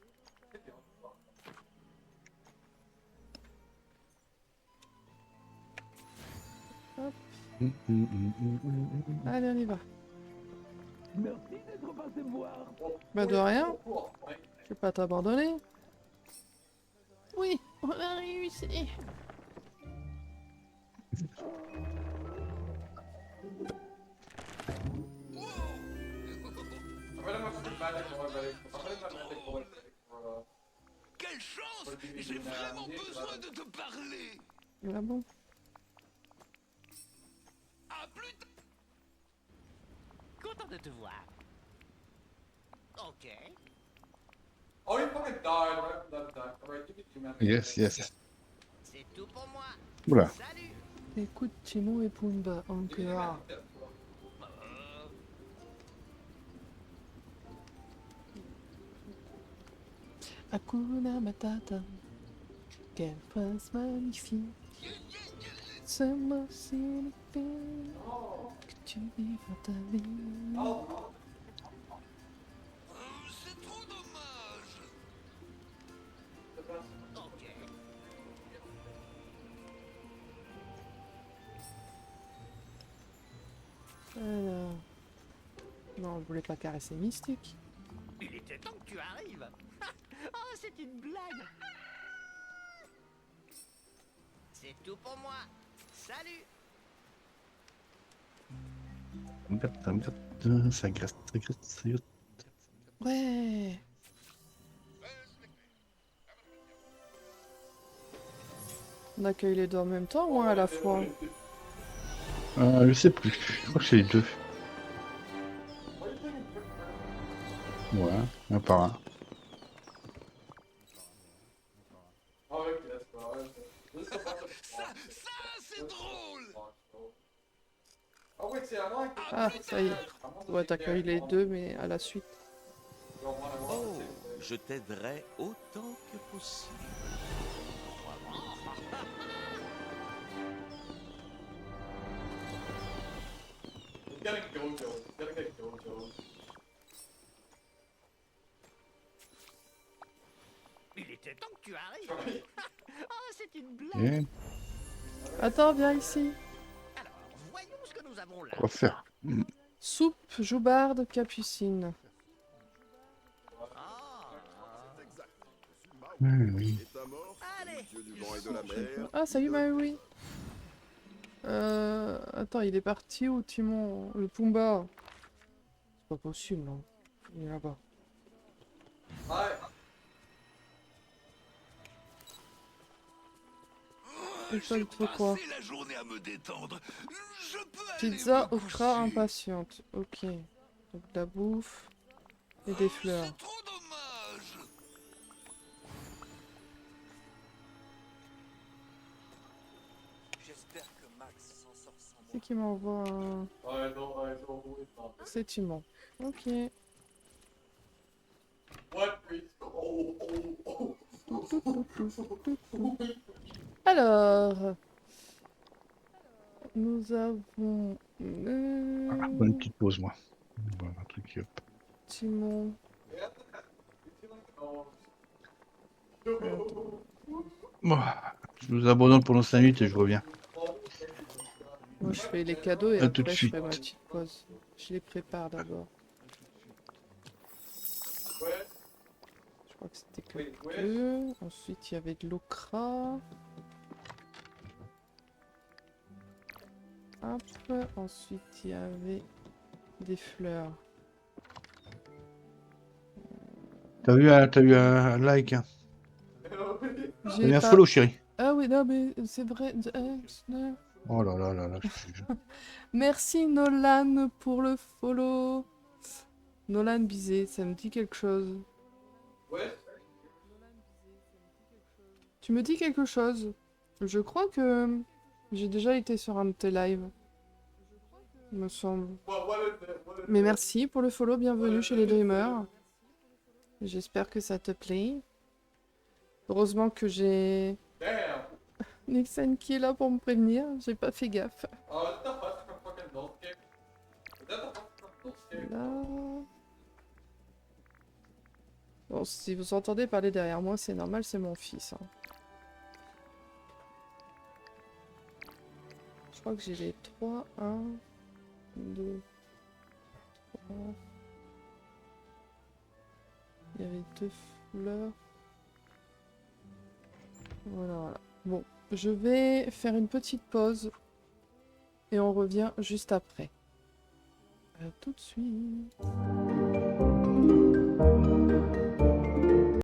Speaker 1: Allez, on y va. Bah de rien, je vais pas t'abandonner. Oui, on a réussi.
Speaker 3: I'm gonna have to do magic more ready. I'm gonna have magic more ready for
Speaker 4: Quelle chance! J'ai vraiment besoin de te parler!
Speaker 1: Ah bon?
Speaker 4: À plus tard!
Speaker 7: Content de te voir. Ok.
Speaker 3: Oh, you fucking died right from that attack. Alright, give me 2 minutes.
Speaker 2: Yes, yes.
Speaker 7: C'est tout pour moi.
Speaker 2: Oula.
Speaker 7: Salut.
Speaker 1: Écoute Timon et Pumba encore. Hakuna Matata. Quelle phrase magnifique. Ce mot signifie que tu vivras ta vie.
Speaker 4: C'est trop dommage!
Speaker 7: Ok.
Speaker 1: Alors... Non, je voulais pas caresser Mystique.
Speaker 7: Il était temps que tu arrives. Oh, c'est une blague. C'est tout pour moi. Salut.
Speaker 2: Ça gratte, ça gratte, ça gratte.
Speaker 1: Ouais. On accueille les deux en même temps ou un à la fois?
Speaker 2: Je sais plus. Je crois que c'est les deux. Ouais, un par un.
Speaker 3: Oh, okay, that's cool. This is a bunch of
Speaker 4: Ça, c'est drôle!
Speaker 3: Oh, wait, see, I'm like.
Speaker 1: Ah, ça y est. Ouais, t'accueilles les deux, mais à la suite.
Speaker 8: Oh, je t'aiderai autant que possible.
Speaker 3: He's getting Gojo. He's gonna get Gojo.
Speaker 7: Il était temps que tu arrives. Oh, c'est une blague.
Speaker 2: Et
Speaker 1: Attends, viens ici.
Speaker 7: Alors, voyons ce que nous avons là.
Speaker 2: quoi faire?
Speaker 1: Soupe joubarde capucine.
Speaker 2: Oui.
Speaker 7: Allez.
Speaker 1: Ah, salut Maui. Attends, il est parti où, Timon? Le Pumba? C'est pas possible, non. Il est là-bas. Et toi, il te faut quoi?
Speaker 4: la journée à me détendre. Je peux
Speaker 1: Pizza au gras impatiente. Ok. Donc de la bouffe et des fleurs.
Speaker 4: C'est trop dommage.
Speaker 8: J'espère que Max s'en sort sans moi.
Speaker 1: C'est qui m'envoie un... C'est Timon. Ok. Alors... Nous avons...
Speaker 2: Bonne petite pause, moi. Voilà, un truc, hop.
Speaker 1: Timon.
Speaker 2: Bon, je nous abandonne pendant 5 minutes et je reviens.
Speaker 1: Moi, je fais les cadeaux et
Speaker 2: À tout de
Speaker 1: après, je
Speaker 2: suite.
Speaker 1: fais ma petite pause. Je les prépare d'abord. Je crois que c'était que deux. Ensuite, il y avait de l'okra. Hop. Ensuite, il y avait des fleurs.
Speaker 2: T'as eu un like, hein. T'as eu un
Speaker 1: Pas-
Speaker 2: follow, chérie.
Speaker 1: Ah oui, non, mais c'est vrai.
Speaker 2: Oh là là là là, je-
Speaker 1: Merci Nolan pour le follow. Nolan Bizet, ça me dit quelque chose. Tu me dis quelque chose. Je crois que j'ai déjà été sur un de tes lives. Il me semble. Mais merci pour le follow, bienvenue chez les Dreamers. J'espère que ça te plaît. Heureusement que j'ai Nixon qui est là pour me prévenir, j'ai pas fait gaffe. Là... Bon, si vous entendez parler derrière moi, c'est normal, c'est mon fils. Hein. Je crois que j'ai les 3, 1, 2, 3... Il y avait 2 fleurs. Voilà, voilà. Bon, je vais faire une petite pause. Et on revient juste après. À tout de suite.